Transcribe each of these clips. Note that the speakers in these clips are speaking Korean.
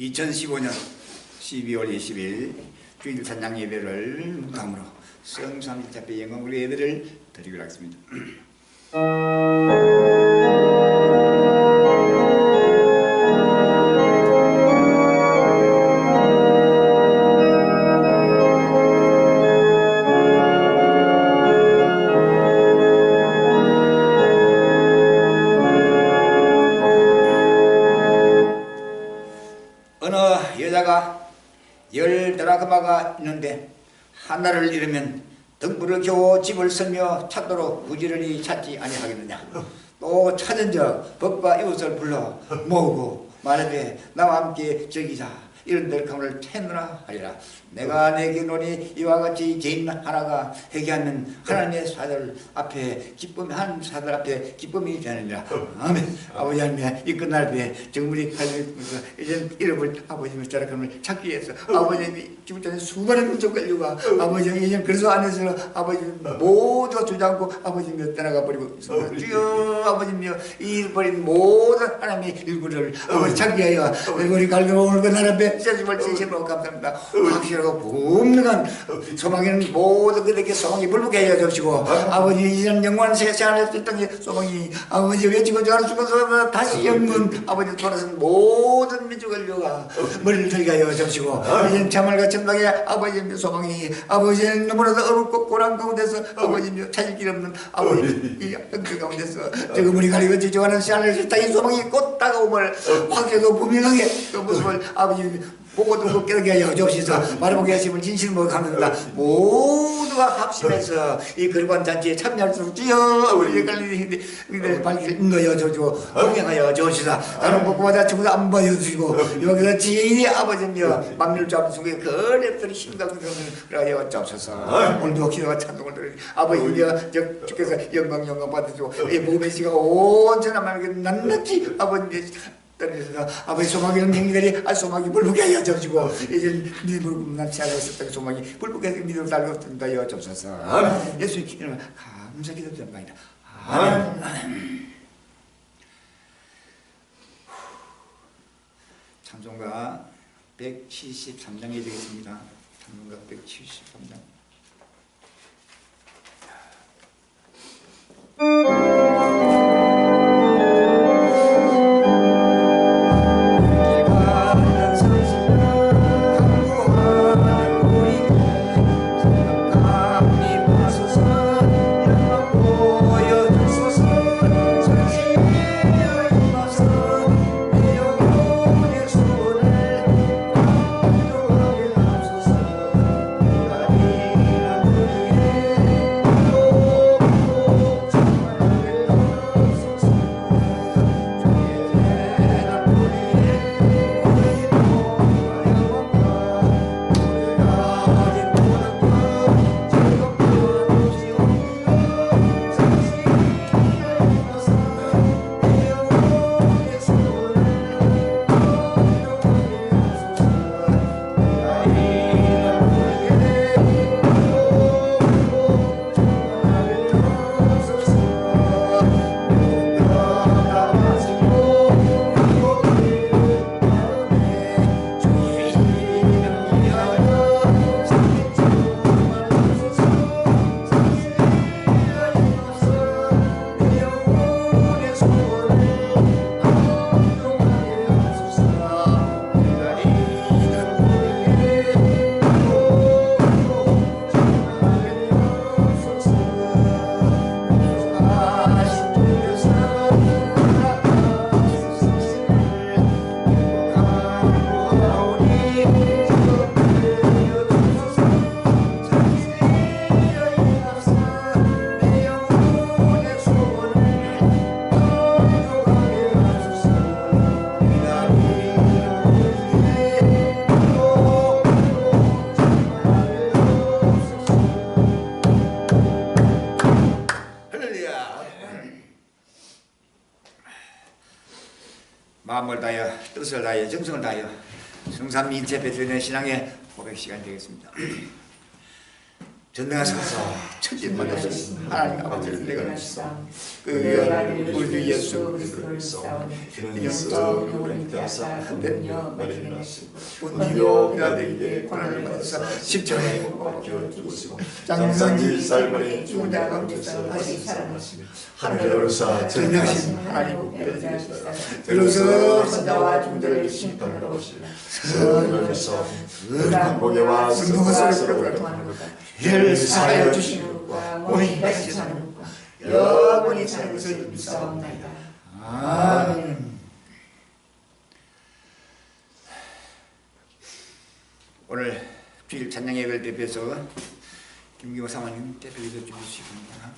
2015년 12월 20일 주일 찬양 예배를 무감으로 성삼일자배 영광으로 예배를 드리기로 하겠습니다. 어느 여자가 10드라크마가 있는데 하나를 잃으면 등불을 켜고 집을 설며 찾도록 부지런히 찾지 아니하겠느냐. 또 찾은 적 법과 이웃을 불러 모으고 말하되 나와 함께 즐기자. 이런 델카문을 채누라 하리라. 내가 내게 노니 이와 같이 죄인 하나가 회개하는 하나님의 사들 앞에 기쁨이 한 사들 앞에 기쁨이 되느니라. 아멘. 아버지 하나님 이 끝날 때 지금 우리 가족이 이제 잃어버린 아버지의 델카문을 찾기 위해서 아버지님이 지금 전에 수많은 문적 걸려가 아버지 이제 그래서 안에서 아버지 모두가 주저앉고 아버지며 떠나가 버리고 있습니다. 주여 아버지며 잃어버린 모든 하나님의 일부를 아버지 찾기 위하여 우리 갈고 오늘 그 나라 앞에 주님을 진심으로 감사합니다. 확실하고 분명한 소망에는 모두 그들에게 소망이 불붙게 하여 주시고 아버지 이전 영원한 세상을 했던 소망이 아버지 외치고 저하는 죽어서 다시 영문 아버지 돌아선 모든 민족을 요가 머리를 들게 하여 주시고 이제 참을과 천당의 아버지의 소망이 아버지는 너무나도 어렵고 고난 가운데서 아버지며 찾을 길 없는 아버지 이 형들 가운데서 지금 우리 가리고 지정하는 시간을 세상의 소망이 곧 다가옴을 확실하고 분명하게 그 모습을 아버지 보고도 못 깨닫게 하여 주옵소서. 말해보게 하시면 진실로 감사합니다. 모두가 합심해서 이 거룩한 잔치에 참여할 수 있도록 주여 우리 헷갈리는 발길을 인도하여 주시고 동행하여 주옵소서. 다른 복구마다 전부 다 안 보여주시고 여기서 지인이 아버지며 만민을 잡은 속에 그랩들이 심각한 것을 하여 주옵소서. 오늘도 기도와 찬송을 드리니 아버지여 주께서 영광 받으시고 이 몸의 시가 온전한 마음에게 낱낱이 아버지 아버지 소망이는 행위들이 소망이 불붙게 하여 주시고 이제 믿음으로 납치하고 있었던 소망이 불붙게 해서 믿음을 달고 있습니다. 하여 주옵소서. 예수님 이름으로 감사 기도드립니다. 아멘. 찬송가 173장에 되겠습니다. 찬송가 173장. 마음을 다하여 뜻을 다하여 정성을 다하여 성삼일체 베드로의 신앙의 고백 시간이 되겠습니다. 전능하소서 천지 만나신 하나님 아버지를 내가 믿사오니 그 우리 주 예수 그리스도를 믿사오니 이는 우리 대하사 분녀 마리를 낳으시고 본디오 빌라도에게 고난을 받으사 십자가에 못 박혀 죽으시고 장사지 살벌에 죽은 자 가운데서 다시 살아나시며 하늘에 오르사 전능하신 하나님 우편에 계시다. 들어서 산자와 중들을 심판하러 오시며 성령에서 거룩한 보배와 성령과 소리를 통하는 것과 이를 사하여 주시는 것과 몸이 다시 사는 것과 영원히 사는 것을 믿사옵나이다. 아멘. 오늘 주일 찬양 예배를 대표해서 김기호 사모님 대표해서 주시겠습니다.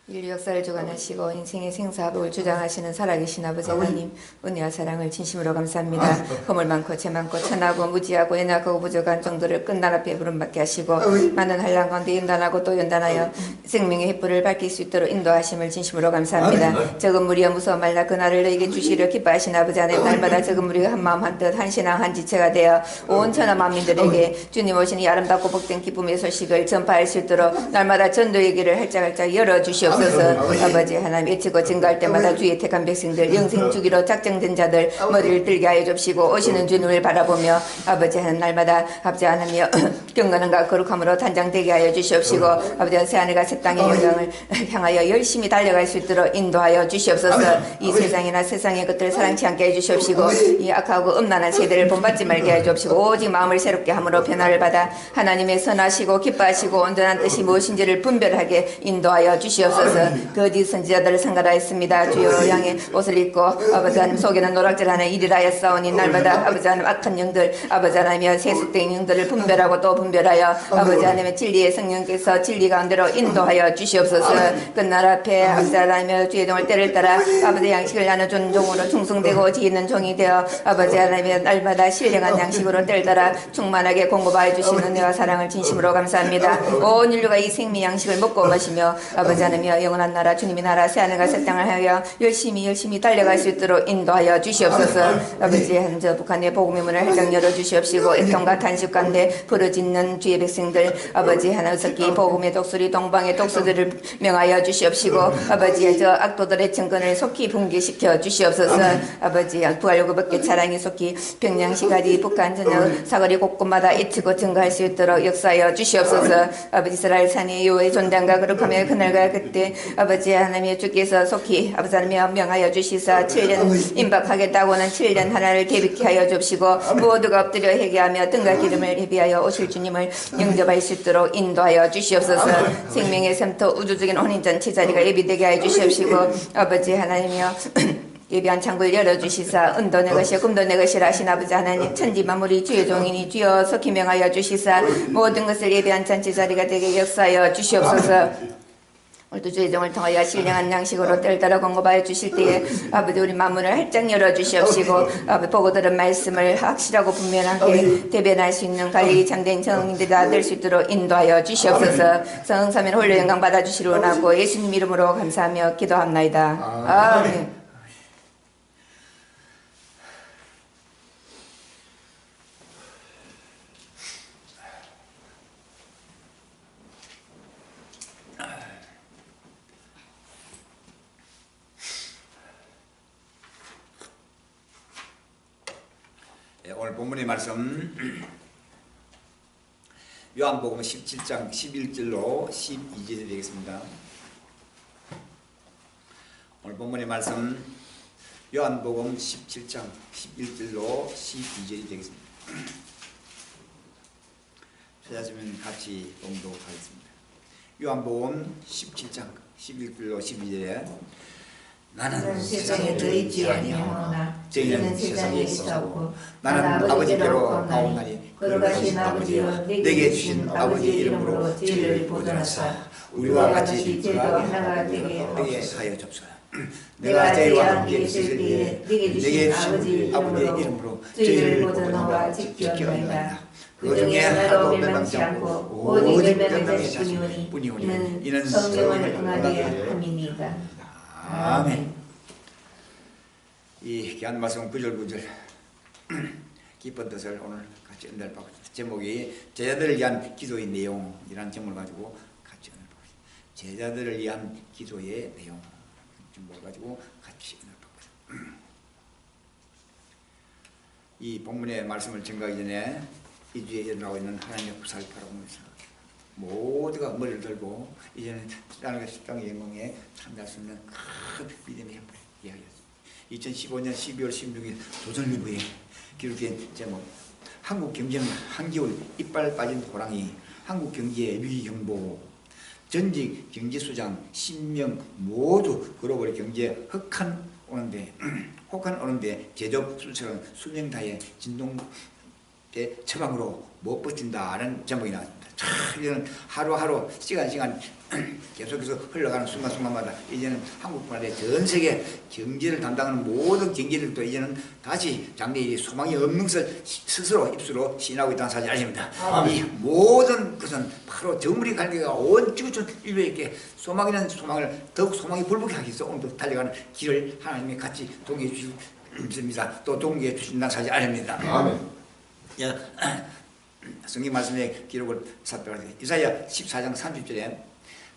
인류 역사를 주관하시고 인생의 생사복을 주장하시는 살아계신 아버지 하나님, 은혜와 사랑을 진심으로 감사합니다. 허물 많고 죄 많고 천하고 무지하고 연약하고 부족한 정도를 끝날 앞에 부름받게 하시고 많은 한란 가운데 연단하고 또 연단하여 생명의 횃불을 밝힐 수 있도록 인도하심을 진심으로 감사합니다. 적은 무리여 무서워 말라 그날을 너에게 주시려 기뻐하신 아버지 하나님, 날마다 적은 무리가 한마음 한뜻 한 신앙 한 지체가 되어 온 천하 만민들에게 주님 오시니 아름답고 복된 기쁨의 소식을 전파할 수 있도록 날마다 전도의 길을 활짝활짝 열어주시옵소서. 아버지 하나님, 외치고 증가할 때마다 주의 택한 백성들 영생 주기로 작정된 자들 머리를 들게 하여 줍시고 오시는 주님을 바라보며 아버지 하나님 날마다 합장하며 경건함과 거룩함으로 단장되게 하여 주시옵시고 아버지 새하늘과 새 땅의 영광을 향하여 열심히 달려갈 수 있도록 인도하여 주시옵소서. 이 세상이나 세상의 것들을 사랑치 않게 해주시옵시고 이 악하고 음란한 세대를 본받지 말게 해주옵시고 오직 마음을 새롭게 함으로 변화를 받아 하나님의 선하시고 기뻐하시고 온전한 뜻이 무엇인지를 분별하게 인도하여 주시옵소서. 거짓 선지자들을 상가하였습니다. 주여 양의 옷을 입고 아버지 하나님 속에는 노락질하는 일이라 하였사오니 날마다 아버지 하나님 악한 영들 아버지 하나님의 세속된 영들을 분별하고 또 분별하여 아버지 하나님의 진리의 성령께서 진리 가운데로 인도하여 주시옵소서. 끝날 앞에 아버지 하나님의 주의 종을 때를 따라 아버지 양식을 나눠준 종으로 충성되고 지있는 종이 되어 아버지 하나님의 날마다 신령한 양식으로 때를 따라 충만하게 공급하여 주시는 은혜와 사랑을 진심으로 감사합니다. 온 인류가 이 생명 양식을 먹고 마시며 아버지 하나님의 영원한 나라 주님의 나라 새하늘과 새 땅을 하여 열심히 달려갈 수 있도록 인도하여 주시옵소서. 아버지 한저 북한의 복음의 문을 활짝 열어주시옵시고 애통과 탄식 가운데 부르짖는 주의 백성들 아버지 하나 어석기 복음의 독수리 동방의 독수들을 명하여 주시옵시고 아버지 저 악도들의 정권을 속히 붕괴시켜 주시옵소서. 아버지 부활요구밖에 차량이 속히 평양시까지 북한 전역 사거리 곳곳마다 잊히고 증가할 수 있도록 역사하여 주시옵소서. 아버지 이스라엘 산의 여호와의 존담과 거룩함의 그날과 그때 아버지 하나님의 주께서 속히 아버지 하나님의 명하여 주시사 7년 임박하겠다고는 7년 하나를 계획케 하여 줍시고 모두가 엎드려 회개하며 등과 기름을 예비하여 오실 주님을 영접할 수 있도록 인도하여 주시옵소서. 생명의 샘터 우주적인 혼인잔치 자리가 예비되게 하여 주시옵시고 아버지 하나님이여 예비한 창구를 열어주시사 은도 내 것이요 금도 내 것이라 하신 아버지 하나님, 천지 만물이 주의 종이니 주여 속히 명하여 주시사 모든 것을 예비한 잔치 자리가 되게 역사하여 주시옵소서. 오늘도 주의 종을 통하여 신령한 양식으로 때를 따라 공급하여 주실 때에 아버지 우리 만문을 활짝 열어주시옵시고 아버지 보고 들은 말씀을 확실하고 분명하게 대변할 수 있는 관리 참된 정인들이 될 수 있도록 인도하여 주시옵소서. 성삼위는 홀로 영광 받아주시려 원하고 예수님 이름으로 감사하며 기도합나이다. 아멘. 오늘 본문의 말씀 요한복음 17장 11절로 12절이 되겠습니다. 오늘 본문의 말씀 요한복음 17장 11절로 12절이 되겠습니다. 찾아주면 같이 봉독하겠습니다. 요한복음 17장 11절로 12절에 나는 세상에 들어있지 아니하노나 저희는 세상에 있사오고 나는 아버지께로 가오나니 거룩하신 아버지여 내게 주신 아버지 이름으로 저희를 보존하사 우리와 같이 죄도 하나가 되게 하여 줍소서. 내가 저희와 함께 있을 때에 내게 주신 아버지의 이름으로 저희를 보존하와 지켜나이다. 그 중에 하나도 멸망치 않고 오직 멸망치 뿐이오니 이는 성령을 응하게 함이니이다. 아멘. 이 귀한 말씀 9절 기쁜 뜻을 오늘 같이 은혜를 받고 있습니다. 제목이 제자들을 위한 기도의 내용이라는 제목을 가지고 같이 은혜를 받고 있습니다. 제자들을 위한 기도의 내용 제목을 가지고 같이 은혜를 받고 있습니다. 이 본문의 말씀을 증거하기 전에 이 주에 일어나고 있는 하나님의 구사를 바라보면서 모두가 머리를 들고 이제는 하나님의 십상의 영광에 참여할 수 있는 큰 믿음의 이야기였습니다. 2015년 12월 16일 조선일보에 기록된 제목 한국 경제는 한겨울 이빨 빠진 호랑이 한국 경제의 위기경보 전직 경제수장 10명 모두 글로벌 경제 혹한 오는데 제조업 수출은 수명 다해 진동의 처방으로 못 버틴다는 제목이 나왔습니다. 이제는 하루하루 시간 계속해서 흘러가는 순간순간마다 이제는 한국뿐 아니라 전 세계 경제를 담당하는 모든 경제들도 이제는 다시 장래에 소망이 없는 것을 스스로 입술로 시인하고 있다는 사실 아닙니다. 이 모든 것은 바로 정물이 관계가 온 지구촌 인류에게 소망 있는 소망을 더욱 소망이 불붙게 하기 위해서 오늘도 달려가는 길을 하나님이 같이 동의해 주십니다. 또 동의해 주신다는 사실 아닙니다. 아멘. 성경 말씀의 기록을 살펴보겠습니다. 이사야 14장 30절에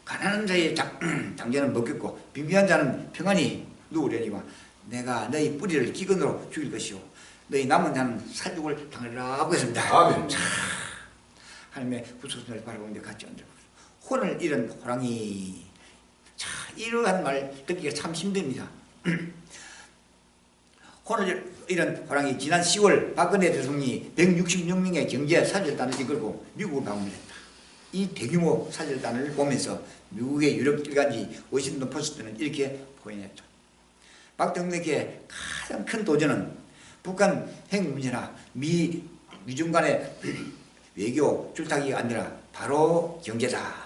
가난한 자의 장자는 먹겠고 빈비한 자는 평안히 누우려니와 내가 너희 뿌리를 기근으로 죽일 것이요 너희 남은 자는 살육을 당하리라 하고 했습니다. 아멘. 하나님의 구속선을 바라보는데 같이 얹어보세요. 혼을 잃은 호랑이. 자, 이러한 말 듣기가 참 힘듭니다. 혼을 잃은 호랑이. 지난 10월 박근혜 대통령이 166명의 경제 사절단을 이끌고 미국을 방문했다. 이 대규모 사절단을 보면서 미국의 유력 일간지 워싱턴 포스트는 이렇게 보도했죠. 박 대통령에게 가장 큰 도전은 북한 핵 문제나 미중 간의 외교 줄타기가 아니라 바로 경제다.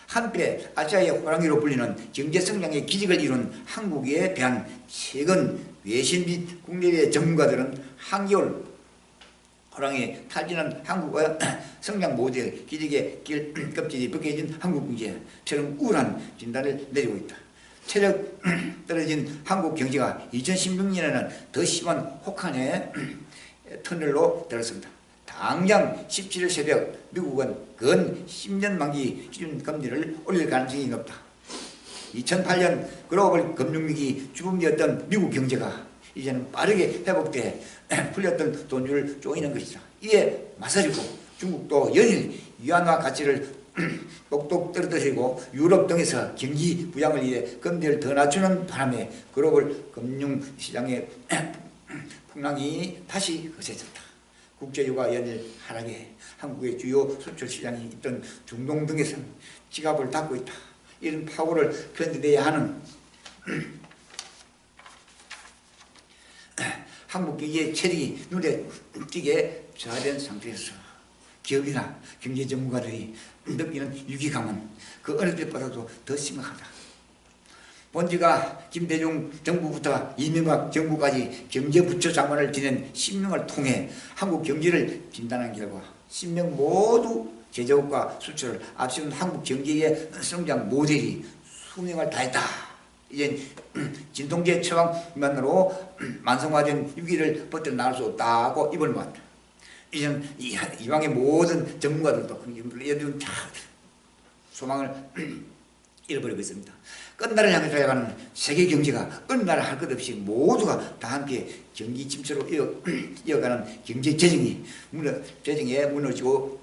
한때 아시아의 호랑이로 불리는 경제 성장의 기적을 이룬 한국에 대한 최근 외신 및 국내외 전문가들은 한겨울 호랑이 탈진한 한국의 성장 모델 기적의 껍질이 벗겨진 한국 경제처럼 우울한 진단을 내리고 있다. 체력 떨어진 한국 경제가 2016년에는 더 심한 혹한의 터널로 들었습니다. 당장 17일 새벽 미국은 근 10년 만기 기준 금리를 올릴 가능성이 높다. 2008년 글로벌 금융위기 주범이었던 미국 경제가 이제는 빠르게 회복돼 풀렸던 돈줄을 조이는 것이다. 이에 맞서리고 중국도 연일 위안화 가치를 똑똑 떨어뜨리고 유럽 등에서 경기 부양을 위해 금리를 더 낮추는 바람에 글로벌 금융시장의 풍랑이 다시 거세졌다. 국제유가 연일 하락에 한국의 주요 수출 시장이 있던 중동 등에서는 지갑을 닫고 있다. 이런 파고를 견뎌내야 하는 한국 경제의 체력이 눈에 띄게 저하된 상태에서 기업이나 경제 전문가들이 느끼는 위기감은 그 어느 때보다도 더 심각하다. 본지가 김대중 정부부터 이명박 정부까지 경제부처 장관을 지낸 10명을 통해 한국 경제를 진단한 결과 10명 모두 제조업과 수출을 앞세운 한국 경제의 성장 모델이 수명을 다했다. 이제 진통제 처방만으로 만성화된 위기를 버텨나갈 수 없다고 입을 모았다. 이제는 이방의 모든 전문가들도 예를 소망을 잃어버리고 있습니다. 끝날을 향해 달려가는 세계 경제가 어느 나라 할 것 없이 모두가 다 함께 경기 침체로 이어가는 경제 재정에 무너지고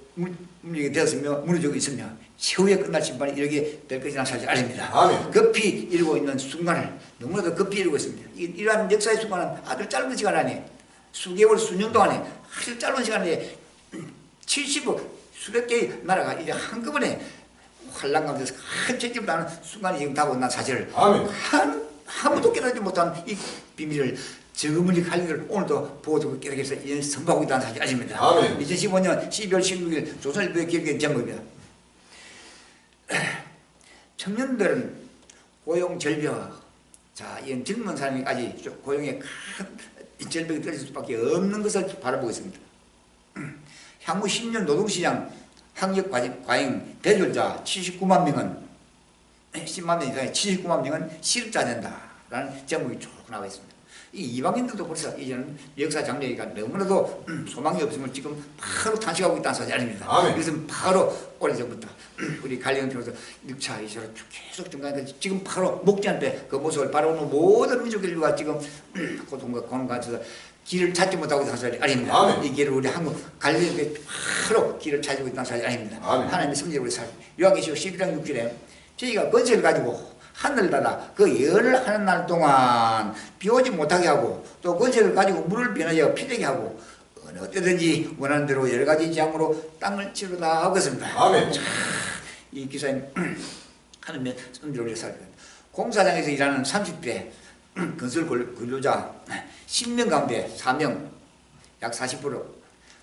문제가 되었으며 무너지고 있으며 최후에 끝날 심판이 이렇게 될 것이라는 사실 아닙니다. 아멘. 급히 이루고 있는 순간을 너무나도 급히 이루고 있습니다. 이러한 역사의 순간은 아주 짧은 시간 안에 수개월 수년 동안에 아주 짧은 시간에 70억 수백 개의 나라가 이제 한꺼번에 환란 가운데서 큰 책임을 다하는 순간이 지금 다가온 사실을 아무도 깨닫지 못한 이 비밀을 저금리 관리를 오늘도 보도 계속해서 선포하고 있다는 사실 아십니다. 2015년 12월 16일 조선일보에 기록된 제목입니다. 청년들은 고용 절벽. 자, 이런 젊은 사람이까지 고용에 큰 절벽이 떨어질 수밖에 없는 것을 바라보고 있습니다. 향후 10년 노동시장 학력 과잉 대졸자 79만 명은 10만 명 이상의 79만 명은 실업자 된다라는 제목이 쭉 나와 있습니다. 이 이방인들도 벌써 이제는 역사 장래가 너무나도 소망이 없으면 지금 바로 탄식하고 있다는 사실 아닙니다. 아멘. 이것은 바로 오래전부터 우리 갈리온 평에서 6차, 2차로 계속 증가하는데 지금 바로 목자한테 그 모습을 바라보는 모든 민족 인류가 지금 고통과 고난 가운데서 길을 찾지 못하고 있다는 사실 아닙니다. 아멘. 이 길을 우리 한국 갈리온에 바로 길을 찾고 있다는 사실 아닙니다. 아멘. 하나님의 성질을 우리 살. 요한계시록 12장 6절에 저희가 건설을 가지고 하늘나라 그 열을 하는 날 동안 비 오지 못하게 하고 또 건설을 가지고 물을 변하여 피되게 하고 어느 때든지 원하는 대로 여러 가지 재앙으로 땅을 치르다 하고 있습니다. 아멘. 이 기사님 하나님의 성질을 우리 살펴야 됩니다. 공사장에서 일하는 30대 건설 근로자 10명 가운데 4명 약 40%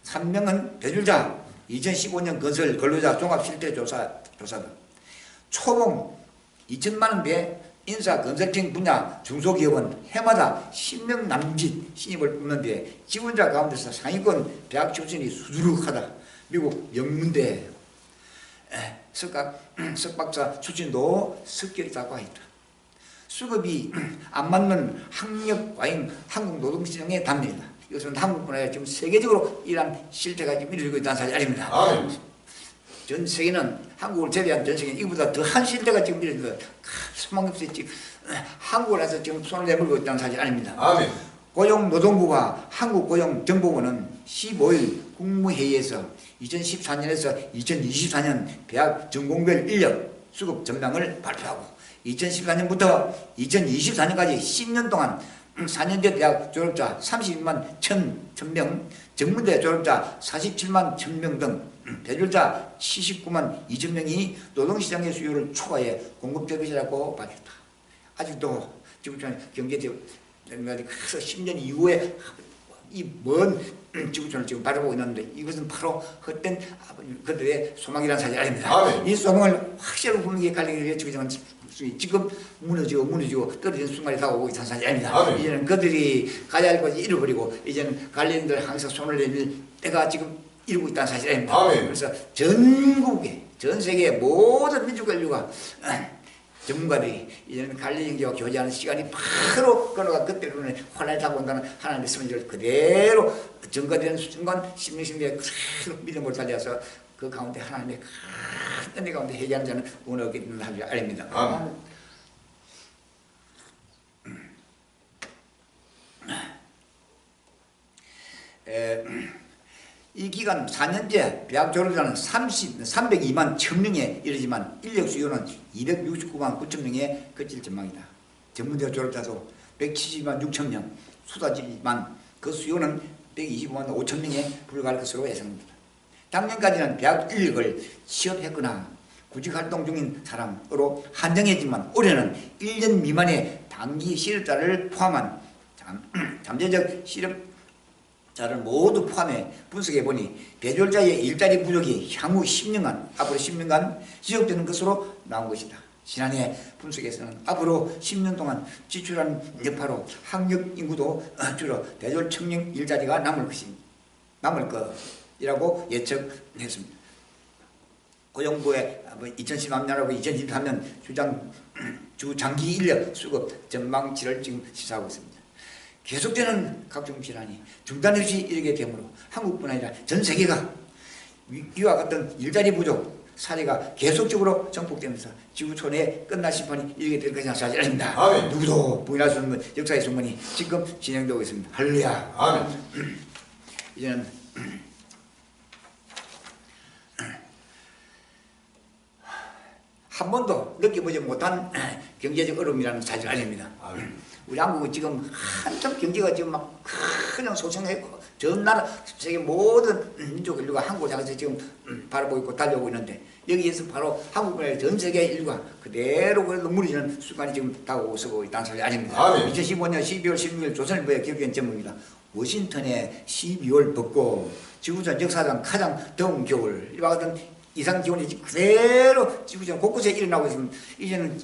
3명은 배출자 2015년 건설 근로자 종합실태조사다. 초봉 2천만 원대 인사 컨설팅 분야 중소기업은 해마다 10명 남짓 신입을 뽑는데 지원자 가운데서 상위권 대학 출신이 수두룩하다. 미국 명문대 석박사 출신도 섞여 있다고 했다. 수급이 안 맞는 학력 과잉 한국 노동시장의 답니다. 이것은 한국 문화에 지금 세계적으로 이러한 실태가 지금 이루어지고 있다는 사실이 아닙니다. 전 세계는 한국을 제외한 전 세계는 이보다 더한 실태가 지금 이루어지고 소망없이 지금 한국을 해서 지금 손을 내밀고 있다는 사실이 아닙니다. 아멘. 고용노동부와 한국고용정보원은 15일 국무회의에서 2014년에서 2024년 대학 전공별 인력 수급 전망을 발표하고 2014년부터 2024년까지 10년 동안 4년제 대학 졸업자 32만 1,000명, 전문대 졸업자 47만 1,000명 등 배출자 79만 2,000명이 노동시장의 수요를 초과해 공급될 것이라고 밝혔다. 아직도 지금 경제대회가 그래서 10년 이후에 이 먼 지구촌을 지금 바라보고 있는데 이것은 바로 헛된 그들의 소망이라는 사실이 아닙니다. 아멘. 이 소망을 확실하게 분명히 갈리기 위해 지금 무너지고 떨어지는 순간이 다가오고 있다는 사실이 아닙니다. 아멘. 이제는 그들이 가야 할 것을 잃어버리고 이제는 갈리인들 항상 손을 내밀 때가 지금 이루고 있다는 사실이 아닙니다. 아멘. 그래서 전국에 전 세계 모든 민족 인류가 전문가들이 이제는 갈릴리와 교제하는 시간이 바로 그러가 그때로는 환란이 다가온다는 하나님의 선지를 그대로 증거되는 순간 심령심리에 그대로 믿음으로 달려서 그 가운데 하나님의 큰 은혜 가운데 회개하는 자는 은혜가 있는 사실이 아닙니다. 아멘. 이 기간 4년제 대학 졸업자는 302만 1,000명에 이르지만 인력 수요는 269만 9천 명에 그칠 전망이다. 전문대 졸업자도 170만 6천 명 쏟아지지만 그 수요는 125만 5천 명에 불과할 것으로 예상됩니다. 작년까지는 대학 인력을 취업했거나 구직활동 중인 사람으로 한정했지만 올해는 1년 미만의 단기 실업자를 포함한 잠재적 실업자를 모두 포함해 분석해보니 배졸자의 일자리 부족이 향후 10년간 앞으로 10년간 지속되는 것으로 나온 것이다. 지난해 분석에서는 앞으로 10년 동안 지출한 여파로 학력 인구도 줄어 배졸 청년 일자리가 남을 것이라고 예측했습니다. 고용부의 2013년하고 2023년 주장기 인력 수급 전망치를 지금 시사하고 있습니다. 계속되는 각종 질환이 중단 없이 이르게 되므로 한국뿐 아니라 전 세계가 이와 같은 일자리 부족 사례가 계속적으로 정복되면서 지구촌에 끝날 심판이 이르게 될 것이라는 사실 아닙니다. 아멘. 누구도 부인할 수 없는 역사의 순간이 지금 진행되고 있습니다. 할렐루야. 아멘. 이제는 한 번도 느껴보지 못한 경제적 어려움이라는 사실 아닙니다. 아멘. 우리 한국은 지금 한참 경제가 지금 막 그냥 소생했고 전 나라 세계 모든 민족 인류가 한국을 향해서 지금 바라보고 있고 달려오고 있는데 여기에서 바로 한국의 전 세계 인류가 그대로 그래도 무너지는 순간이 지금 다가오고 있다는 사실 아닙니다. 아멘. 2015년 12월 16일 조선일보의 기록된 제목입니다. 워싱턴에 12월 벚꽃 지구촌 역사상 가장 더운 겨울 이와 같은 이상 기온이 그대로 지구촌 곳곳에 일어나고 있습니다. 이제는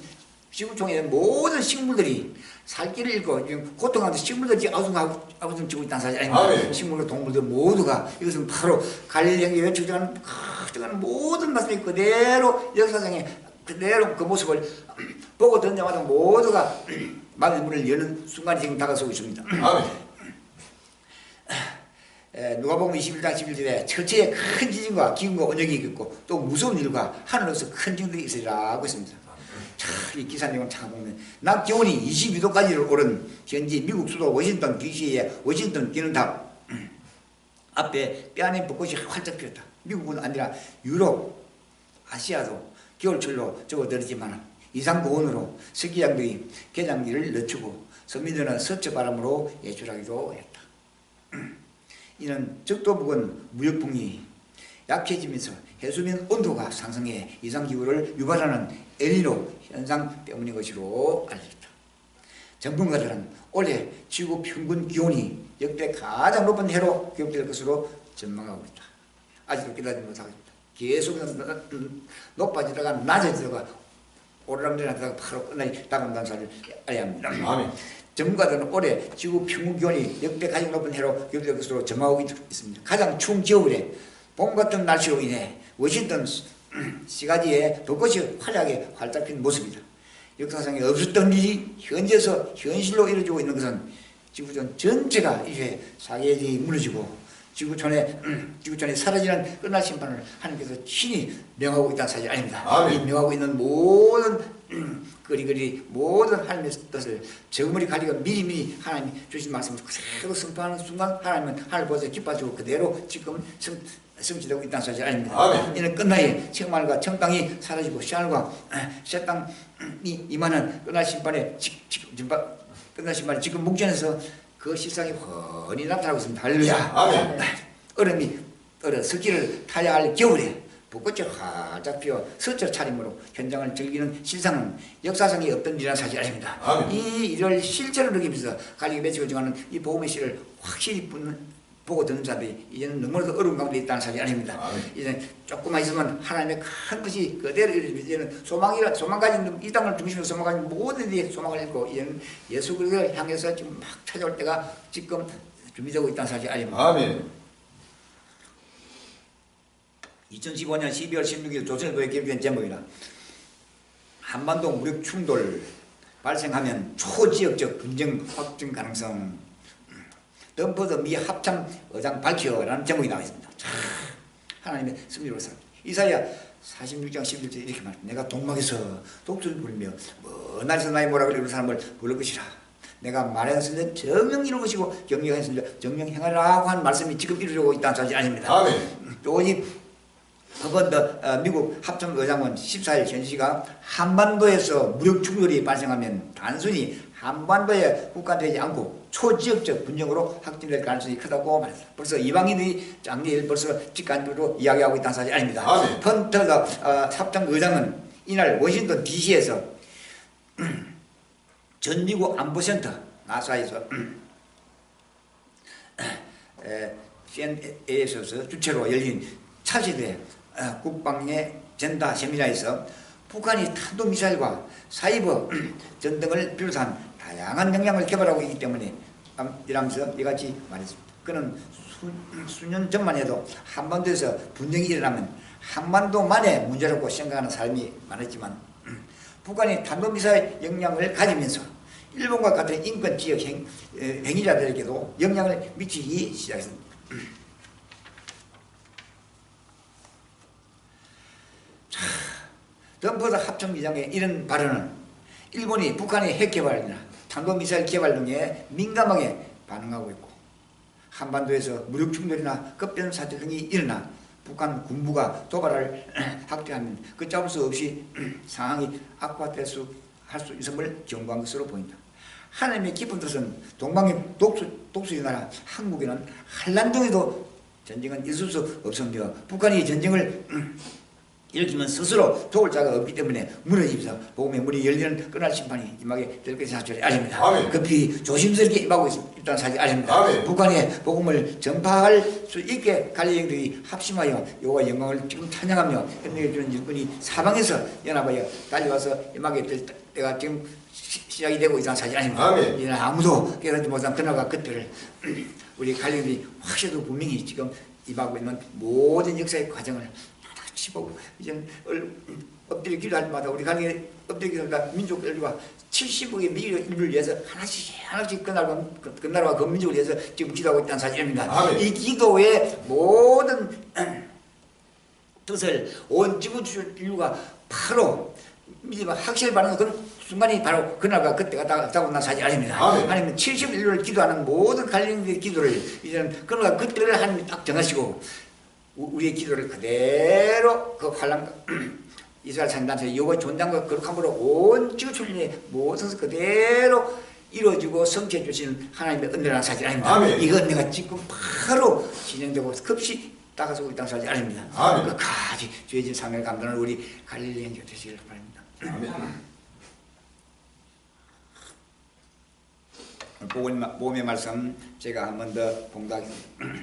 지구촌의 모든 식물들이 살 길을 잃고 지금 고통하면서 식물들이 아우성지고 있다는 사실 아닙니다. 아멘. 식물과 동물들 모두가 이것은 바로 갈릴리에 주장하는 모든 말씀이 그대로 역사상에 그대로 그 모습을 보고 듣는 자마다 모두가 마음의 문을 여는 순간이 지금 다가서고 있습니다. 아멘. 누가복음 21장 11절에 철저히 큰 지진과 기근과 언역이 있고 또 무서운 일과 하늘로서 큰 징들이 있으리라 하고 있습니다. 참 이 기사 내용 참 보면 낮 기온이 22도까지를 오른 현지 미국 수도 워싱턴 DC의 워싱턴 기능탑 앞에 뼈안에 벚꽃이 활짝 피었다. 미국은 아니라 유럽, 아시아도 겨울철로 접어들었지만 이상 고온으로 스키장들이 개장기를 늦추고 서민들은 서초바람으로 예출하기도 했다. 이는 적도 부근 무역풍이 약해지면서 해수면 온도가 상승해 이상기후를 유발하는 엘니노 현상 때문인 것으로 알려졌다. 전문가들은 올해 지구 평균 기온이 역대 가장 높은 해로 기록될 것으로 전망하고 있다. 아직도 깨닫지 못하고 있다. 계속 높아지다가 낮아지다가 오르락내리다가 바로 끝나니 다간다는 사실을 알아야 합니다. 아멘. 전문가들은 올해 지구 평균 기온이 역대 가장 높은 해로 기록될 것으로 전망하고 있습니다. 가장 추운 겨울에 봄 같은 날씨로 인해 워싱턴 시가지에 벚꽃이 화려하게 활짝 핀 모습이다. 역사상에 없었던 일이 현재에서 현실로 이루어지고 있는 것은 지구촌 전체가 이제 사계절이 무너지고 지구촌에 사라지는 끝날 심판을 하나님께서 친히 명하고 있다는 사실 아닙니다. 아멘. 이 명하고 있는 모든 거리거리 모든 하나님의 뜻을 저그머리 가리가 미리미리 하나님이 주신 말씀을 그대로 선포하는 순간 하나님은 하늘 보셔서 기뻐지고 그대로 지금 성취되고 있다는 사실 아닙니다. 아멘. 이는 끝나에 청말과 청땅이 사라지고 씨알과 새 땅이 임하는 끝날 심판에 끝날 심판에 지금 목전에서 그 실상이 훤히 나타나고 있습니다. 할렐루야. 아멘. 얼음이 스키를 타야 할 겨울에 벚꽃이 활짝 피어 서철 차림으로 현장을 즐기는 실상은 역사상에 없던 일이라는 사실 아닙니다. 아멘. 이 일을 실제로 느끼면서 갈리기 매치고 정하는 이 복음의 씨를 확실히 보고 듣는 자들이 이제는 너무나도 어려운 가운데 있다는 사실이 아닙니다. 아멘. 이제 조금만 있으면 하나님의 큰 것이 그대로 이루어집니다. 이제는 소망 가진 이 땅을 중심으로 소망 가진 모든 이들이 소망을 잃고 이제는 예수 그리스도를 향해서 지금 막 찾아올 때가 지금 준비되고 있다는 사실이 아닙니다. 아멘. 2015년 12월 16일 조선일보에 기록된 제목이라 한반도 무력 충돌 발생하면 초지역적 분쟁 확증 가능성 덤퍼드 미 합참 의장 밝혀라는 제목이 나와 있습니다. 참 하나님의 섭리로서 이사야 46장 11절 이렇게 말합니다. 내가 동막에서 독수를 부르며 먼날에서 나의 뭐라 그리는 사람을 부를 것이라. 내가 말하였으면 정령 이룰 것이고 경영했으면 정령 행하라고 하는 말씀이 지금 이루어지고 있다는 사실이 아닙니다. 아멘. 오직 미국 합참의장은 14일 현시가 한반도에서 무력 충돌이 발생하면 단순히 한반도에 국한되지 않고 초지역적 분쟁으로 확진될 가능성이 크다고 말했습니다. 벌써 이방인의 장례를 벌써 직간접으로 이야기하고 있다는 사실이 아닙니다. 아멘. 펀터가 합참의장은 이날 워싱턴 DC에서 전 미국 안보센터 나사에서 CNA에서 주최로 열린 차세대 국방의 젠다 세미나에서 북한이 탄도미사일과 사이버 전등을 비롯한 다양한 역량을 개발하고 있기 때문에 이라면서 이같이 말했습니다. 그는 수년 전만 해도 한반도에서 분쟁이 일어나면 한반도만의 문제라고 생각하는 사람이 많았지만 북한이 탄도미사일 역량을 가지면서 일본과 같은 인권 지역 행위자들에게도 영향을 미치기 시작했습니다. 덤퍼드 합참의장의 이런 발언은 일본이 북한의 핵개발이나 탄도미사일 개발 등에 민감하게 반응하고 있고 한반도에서 무력충돌이나 급변사태 등이 일어나 북한 군부가 도발을 확대하면 걷잡을 수 없이 상황이 악화될 수 있음을 경고한 것으로 보인다. 하나님의 깊은 뜻은 동방의 독수리 나라 한국에는 한란동에도 전쟁은 있을 수 없으며 북한이 전쟁을 일으키면 스스로 도울 자가 없기 때문에 무너지면서 복음의 문이 열리는 끝날 심판이 임하게 될 것이 사실이 아닙니다. 아멘. 급히 조심스럽게 임하고 있다는 사실이 아닙니다. 아멘. 북한의 복음을 전파할 수 있게 갈리경들이 합심하여 여호와 영광을 지금 찬양하며 현명해 주는 일꾼이 사방에서 연합하여 달려와서 임하게 될 때가 지금 시작이 되고 있다는 사실이 아닙니다. 아멘. 이는 아무도 깨닫지 못한 그날과 그때를 우리 갈리경들이 확실히 분명히 지금 임하고 있는 모든 역사의 과정을 보고 이제 엎드려 기도할 때마다 우리 가게 엎드려 기도하다 민족 열과 70억의 민족을 위해서 하나씩 그날과 그 민족을 위해서 지금 기도하고 있다는 사실입니다. 아멘. 이 기도의 모든 뜻을 온 지구 인류가 바로 확실히 받는 그 순간이 바로 그날과 그때가 다가오고 난 사실 아닙니다. 아멘. 하나님은 71년을 기도하는 모든 갈릴리의 기도를 이제는 그날과 그때를 하나님이 딱 정하시고 우리의 기도를 그대로 그 환란 이스라엘 산단체 여호와 존장과 거룩함으로 온 지구 출린의 모든 것을 그대로 이루어지고 성취해 주시는 하나님의 은혜라는 사실 아닙니다. 아멘. 이 은혜가 지금 바로 진행되고 급시 다가서고 있다는 사실 아닙니다. 아멘. 끝까지 주의 진 상을 감당하는 우리 갈릴리 형제 되시기를 바랍니다. 아멘. 복음의 말씀 제가 한 번 더 봉독하겠습니다.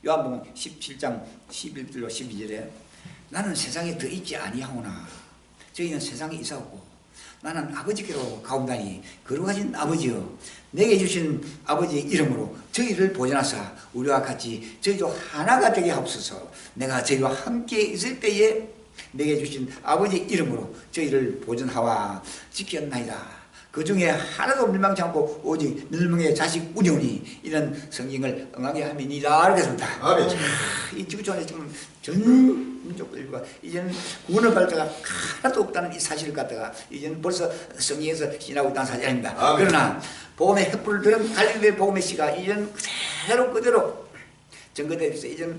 요한복음 17장 11절로 12절에 나는 세상에 더 있지 아니하오나 저희는 세상에 있사오고 나는 아버지께로 가온다니 거룩하신 아버지여 내게 주신 아버지의 이름으로 저희를 보존하사 우리와 같이 저희도 하나가 되게 하옵소서. 내가 저희와 함께 있을 때에 내게 주신 아버지의 이름으로 저희를 보존하와 지켰나이다. 그 중에 하나도 멸망치 않고 오직 멸망의 자식 운영이 이런 성경을 응하게 함이니라. 그랬습니다. 아멘. 이 지구촌에 지금 전 민족들과 이제는 구원을 받을 자가 하나도 없다는 이 사실을 갖다가 이제는 벌써 성경에서 지나고 있다는 사실이 아닙니다. 아멘. 그러나 복음의 횃불을 들은 갈릴리 복음의 씨가 이제는 그대로 증거되어 있어요. 이제는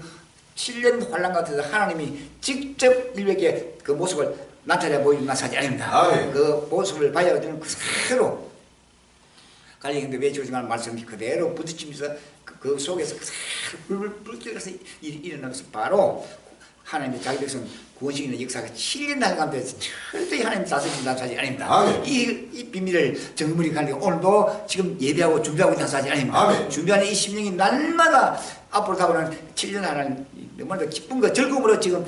7년 환란 같아서 하나님이 직접 인류에게 그 모습을 나타내 보이는 사실이 아닙니다. 아멘. 그 모습을 봐야 되는 그대로 갈릴리인데 외치고지만 말씀이 그대로 부딪히면서 그 속에서 불길에서 일어나면서 바로 하나님의 자기 백성 구원시키는 역사가 7년 날간돼서 철저히 하나님 다스린다는 사실이 아닙니다. 아멘. 이 비밀을 정물이 갈리고 오늘도 지금 예배하고 준비하고 있다는 사실이 아닙니다. 아멘. 준비하는 이 심령이 날마다 앞으로 다가오는 7년 하나님 너무나도 기쁨과 즐거움으로 지금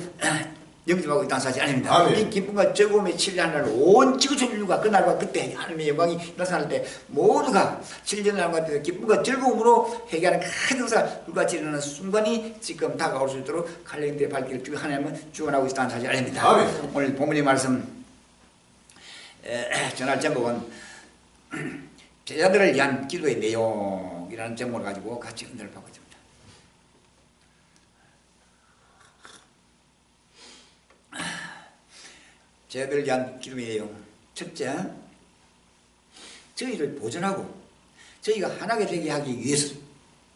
영접하고 있다는 사실이 아닙니다. 아멘. 이 기쁨과 즐거움의 7년 하나를 온 지구촌 인류가 그날과 그때 하나님의 영광이 나타날 때 모두가 7년 날과 같은 기쁨과 즐거움으로 회개하는 큰 역사가 불같이 일어나는 순간이 지금 다가올 수 있도록 갈릴리의 발길을 쭉 하나님은 주원하고 있다는 사실이 아닙니다. 아멘. 오늘 본문의 말씀 전할 제목은 제자들을 위한 기도의 내용이라는 제목을 가지고 같이 은혜를 받고 있습니다. 제자들을 위한 기도의 내용. 첫째, 저희를 보존하고 저희가 하나가 되게 하기 위해서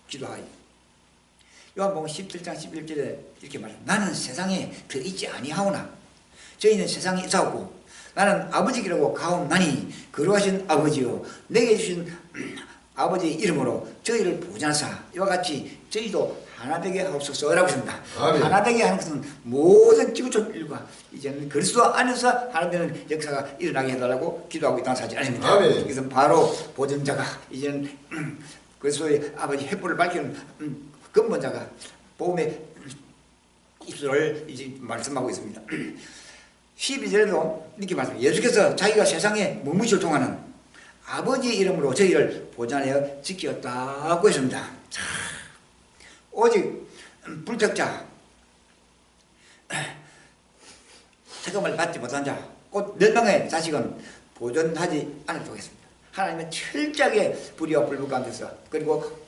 기도하여. 요한복음 17장 11절에 이렇게 말합니다. 나는 세상에 더 있지 아니하오나 저희는 세상에 있사오고 나는 아버지께로 가옵나니 거룩하신 아버지여 내게 주신 아버지의 이름으로 저희를 보존하사 이와 같이 저희도 하나 되게 하옵소서라고 했습니다. 아멘. 하나 되게 하는 것은 모든 지구촌 인류가 이제는 그리스도 안에서 하나 되는 역사가 일어나게 해달라고 기도하고 있다는 사실 아닙니다. 아멘. 이것은 바로 보존자가 이제는 그리스도의 아버지 횃불을 밝히는 근본자가 복음의 입술을 이제 말씀하고 있습니다. 12절에도 이렇게 말씀합니다. 예수께서 자기가 세상에 무무시를 통하는 아버지의 이름으로 저희를 보존하여 지켰다고 했습니다. 자, 오직 불택자, 택함을 받지 못한 자, 곧 멸망의 자식은 보존하지 않도록 했습니다. 하나님은 철저하게 불의와 불법 가운데서 그리고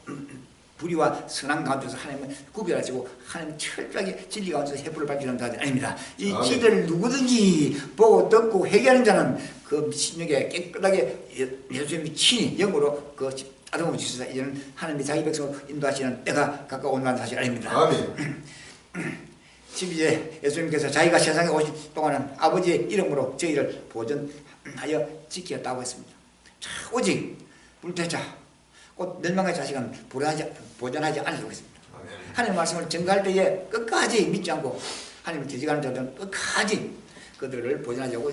불의와 선한 가운데서 하나님은 구별하시고 하나님은 철저하게 진리 가운데서 횃불을 밝히는 자들이 아닙니다. 이 아멘. 기도를 누구든지 보고 듣고 회개하는 자는 그 심령에 깨끗하게 예수님이 친히 영으로 그 아동을 주셔서 이제는 하나님이 자기 백성을 인도하시는 때가 가까운 사실 아닙니다. 아멘. 12절 예수님께서 자기가 세상에 오신 동안은 아버지의 이름으로 저희를 보존하여 지켰다고 했습니다. 자, 오직 불태자 곧 멸망의 자식은 보존하지 않으려고 했습니다. 아멘. 하나님의 말씀을 전가할 때에 끝까지 믿지 않고 하나님을 뒤지가는 자들은 끝까지 그들을 보존하려고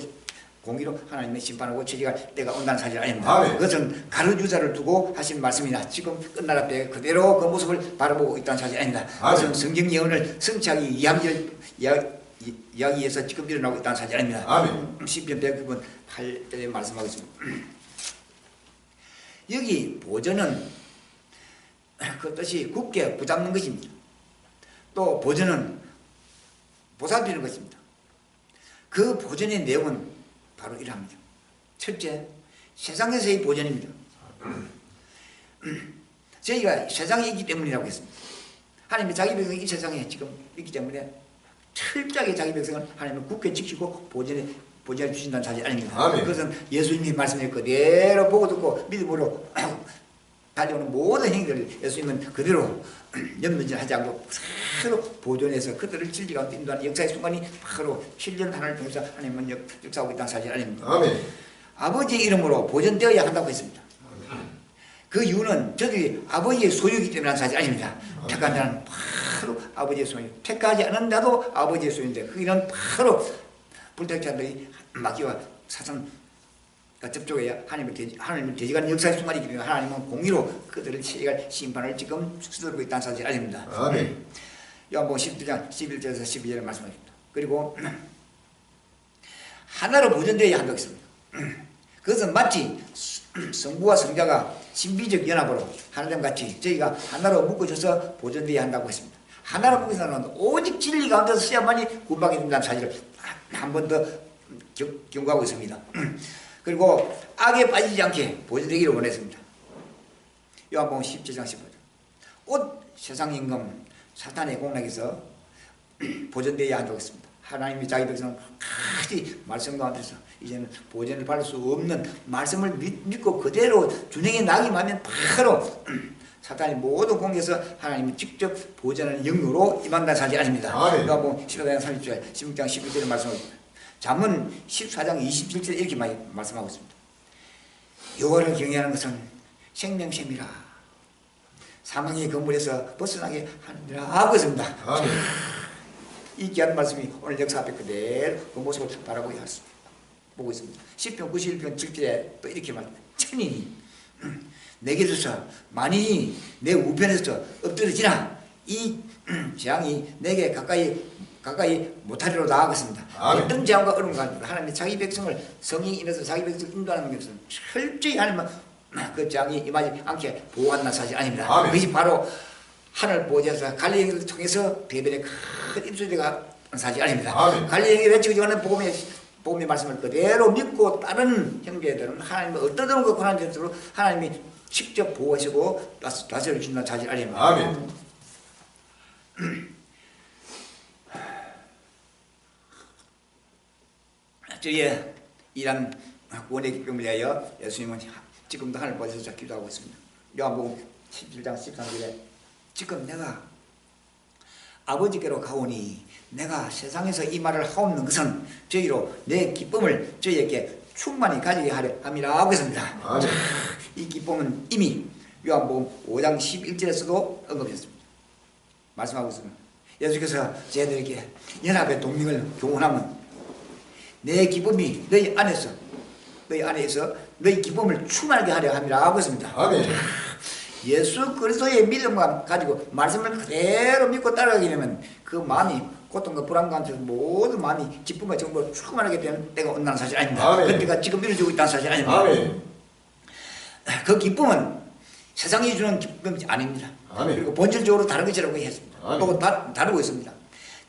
공기로 하나님의 심판하고 처리할 때가 온다는 사실 아닙니다. 아멘. 그것은 가르주자를 두고 하신 말씀이나 지금 끝날 앞에 그대로 그 모습을 바라보고 있다는 사실 아닙니다. 그것은 성경 예언을 성취하기 이야기에서 지금 일어나고 있다는 사실 아닙니다. 아멘. 시편 109편 8절에 말씀하고 있습니다. 여기 보존은 그 뜻이 굳게 붙잡는 것입니다. 또 보존은 보살피는 것입니다. 그 보존의 내용은 바로 이러합니다. 첫째, 세상에서의 보존입니다. 저희가 세상에 있기 때문이라고 했습니다. 하나님이 자기 백성이 이 세상에 지금 있기 때문에 철저하게 자기 백성을 하나님은 굳게 지키고 보존해 주신다는 사실 아닙니다. 아멘. 그것은 예수님이 말씀을 그대로 보고 듣고 믿음으로 달려오는 모든 행위를 예수님은 그대로 염려하지 않고 바로 보존해서 그들을 진리 가운데 인도하는 역사의 순간이 바로 실전 하나를 통해서 하나님은 역사하고 있다는 사실 아닙니다. 아멘. 아버지의 이름으로 보존되어야 한다고 했습니다. 그 이유는 저들이 아버지의 소유이기 때문에 사실 아닙니다. 택한 자는 바로 아버지의 소유. 택하지 않은 자도 아버지의 소유인데 그이는 바로 불택자들이 마귀와 사탄과 접촉해야 하나님을 대적하는 역사의 순간이기 때문에 하나님은 공의로 그들을 시행할 심판을 지금 수두르고 있다는 사실 아닙니다. 아멘. 요한복음 12장 11절에서 12절에 말씀하십니다. 그리고 하나로 보존되어야 한다고 했습니다. 그것은 마치 성부와 성자가 신비적 연합으로 하나됨 같이 저희가 하나로 묶어져서 보존되어야 한다고 했습니다. 하나로 묶어서는 오직 진리 가운데서 써야만이 구원받게 된다는 사실을 한 번 더 경고하고 있습니다. 그리고 악에 빠지지 않게 보존되기를 원했습니다. 요한복음 17장 15절 곧 세상 임금 사탄의 공략에서 보존되어야 한다고 했습니다. 하나님이 자기 백성을 끝까지 말씀 가운데서 이제는 보존을 받을 수 없는 말씀을 믿고 그대로 준행해 나기만 하면 바로 사탄이 모든 공격에서 하나님이 직접 보존하는 영으로 임한다는 사실 아닙니다. 요한복음 15장 30절 16장 11절에 말씀하고 있습니다. 잠언 14장 27절 이렇게 말씀하고 있습니다. 여호와를 경외하는 것은 생명샘이라 사망의 건물에서 벗어나게 하느니라 하고 있습니다. 아멘. 이 귀한 말씀이 오늘 역사 앞에 그대로 그 모습을 바라보고 보고 있습니다. 10편 91편 7절에 또 이렇게 말합니다. 천인이 내게서 만인이 내 우편에서 엎드러지나 이 재앙이 내게 가까이 못하리로다 하겠습니다. 어떤 재앙과 어려움과 하나님이 자기 백성을 성령이 인해서 자기 백성을 인도하는 것은 철저히 하나님은 그 재앙이 임하지 않게 보호한다는 사실 아닙니다. 아멘. 그것이 바로 하늘 보호자에서 갈릴리를 통해서 배변의 큰 입술대가 사실 아닙니다. 갈릴리에 외치고 하는 복음의 말씀을 그대로 믿고 다른 형제들은 하나님의 어떤 것과 권한 것으로 하나님이 직접 보호하시고 다스려 주신다는 사실 아닙니다. 아멘. 저희의 이란 구원의 기쁨을 위하여 예수님은 지금도 하늘 보셔서 기도하고 있습니다. 요한복음 17장 13절에 지금 내가 아버지께로 가오니 내가 세상에서 이 말을 하옵는 것은 저희로 내 기쁨을 저희에게 충만히 가지게 하려 함이라 하고 있습니다. 이 기쁨은 이미 요한복음 5장 11절에서도 언급했습니다. 말씀하고 있습니다. 예수께서 저희들에게 연합의 동맹을 교훈하면 내 기쁨이 너희 안에 있어 너희 기쁨을 충만하게 하려 함이라 하고 있습니다. 아멘. 예수 그리스도의 믿음과 가지고 말씀을 그대로 믿고 따라가게 되면 그 마음이 고통과 불안 가운데서 모든 마음이 기쁨과 정보를 충만하게 되는 때가 온다는 사실 아닙니다. 그 때가 지금 이루어지고 있다는 사실 아닙니다. 아멘. 그 기쁨은 세상이 주는 기쁨이 아닙니다. 아멘. 그리고 본질적으로 다른 것이라고 했습니다. 또 다루고 있습니다.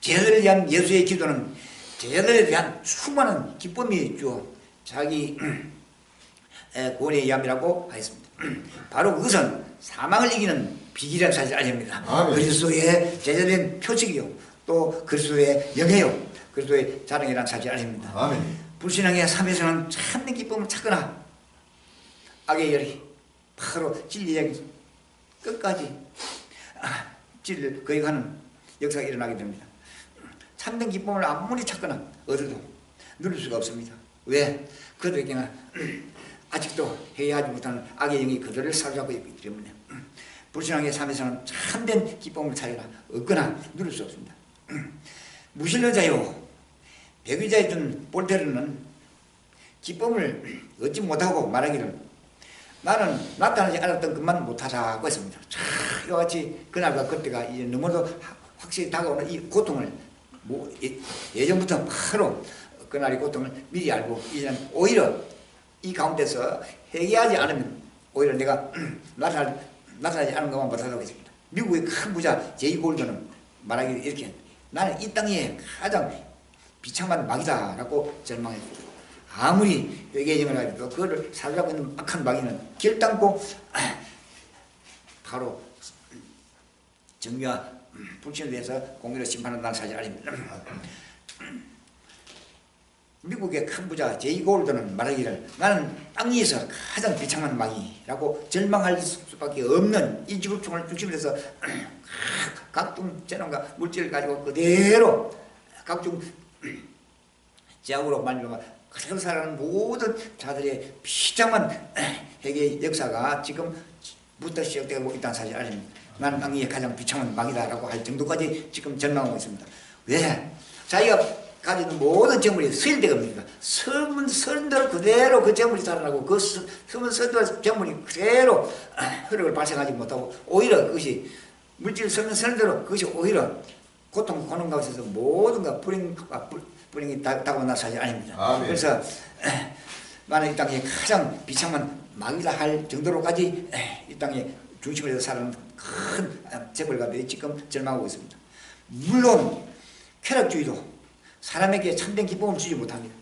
죄들에 대한 예수의 기도는 죄들에 대한 수많은 기쁨이 주어 자기 구원의 위함이라고 하였습니다. 바로 그것은 사망을 이기는 비결이라는 사실 아닙니다. 그리스도의 제자된 표식이요 또 그리스도의 영예요 그리스도의 자랑이라는 사실 아닙니다. 아멘. 불신앙의 삶에서는 참된 기쁨을 찾거나 악의 열이 바로 진리의 끝까지 진리를 거역하는 역사가 일어나게 됩니다. 참된 기쁨을 아무리 찾거나 얻어도 누릴 수가 없습니다. 왜? 그들에게는 아직도 해야하지 못하는 악의 영이 그들을 사로잡고 있기 때문에 불신앙의 삶에서는 참된 기쁨을 찾거나 얻거나 누릴 수 없습니다. 무신론자요 배교자였던 볼테르는 기쁨을 얻지 못하고 말하기를 나는 나타나지 않았던 것만 못하자고 했습니다. 이와 같이 그날과 그때가 이제 너무도 확실히 다가오는 이 고통을 예전부터 바로 그날의 고통을 미리 알고 이제는 오히려 이 가운데서 회개하지 않으면 오히려 내가 나타나지 않은 것만 못하다고 했습니다. 미국의 큰 부자 제이 골드는 말하기를 이렇게 나는 이 땅에 가장 비참한 막이다 라고 절망했습니다. 아무리 외계인을 가지고 그거를 살라고 있는 악한 마귀는 결단코 바로 정의와 불신에 대해서 공의로 심판한다는 사실 아닙니다. 미국의 큰 부자 제이 골드는 말하기를 나는 땅 위에서 가장 비참한 마귀라고 절망할 수밖에 없는 이 지구촌을 중심으로 해서 각종 재난과 물질을 가지고 그대로 각종 제약으로 말미암아 그대로 살아가는 모든 자들의 비참한 회개의 역사가 지금부터 시작되고 있다는 사실 아닙니다. 나는 땅 위에 가장 비참한 마귀다라고 할 정도까지 지금 전망하고 있습니다. 왜? 자기가 가지는 모든 재물이 서일대겁니다. 서른대로 그대로 그 재물이 살아나고 그 서른대로 재물이 그대로 흐름을 발생하지 못하고 오히려 그것이 물질 서른대로 그것이 오히려 고통 고난 가운데서 모든가 불행이 다가온다는 사실 아닙니다. 아멘. 그래서 나는 이 땅에 가장 비참한 마귀다 할 정도로까지 이 땅에 중심을 해서 살아가는 큰 재벌가들이 지금 절망하고 있습니다. 물론 쾌락주의도 사람에게 참된 기쁨을 주지 못합니다.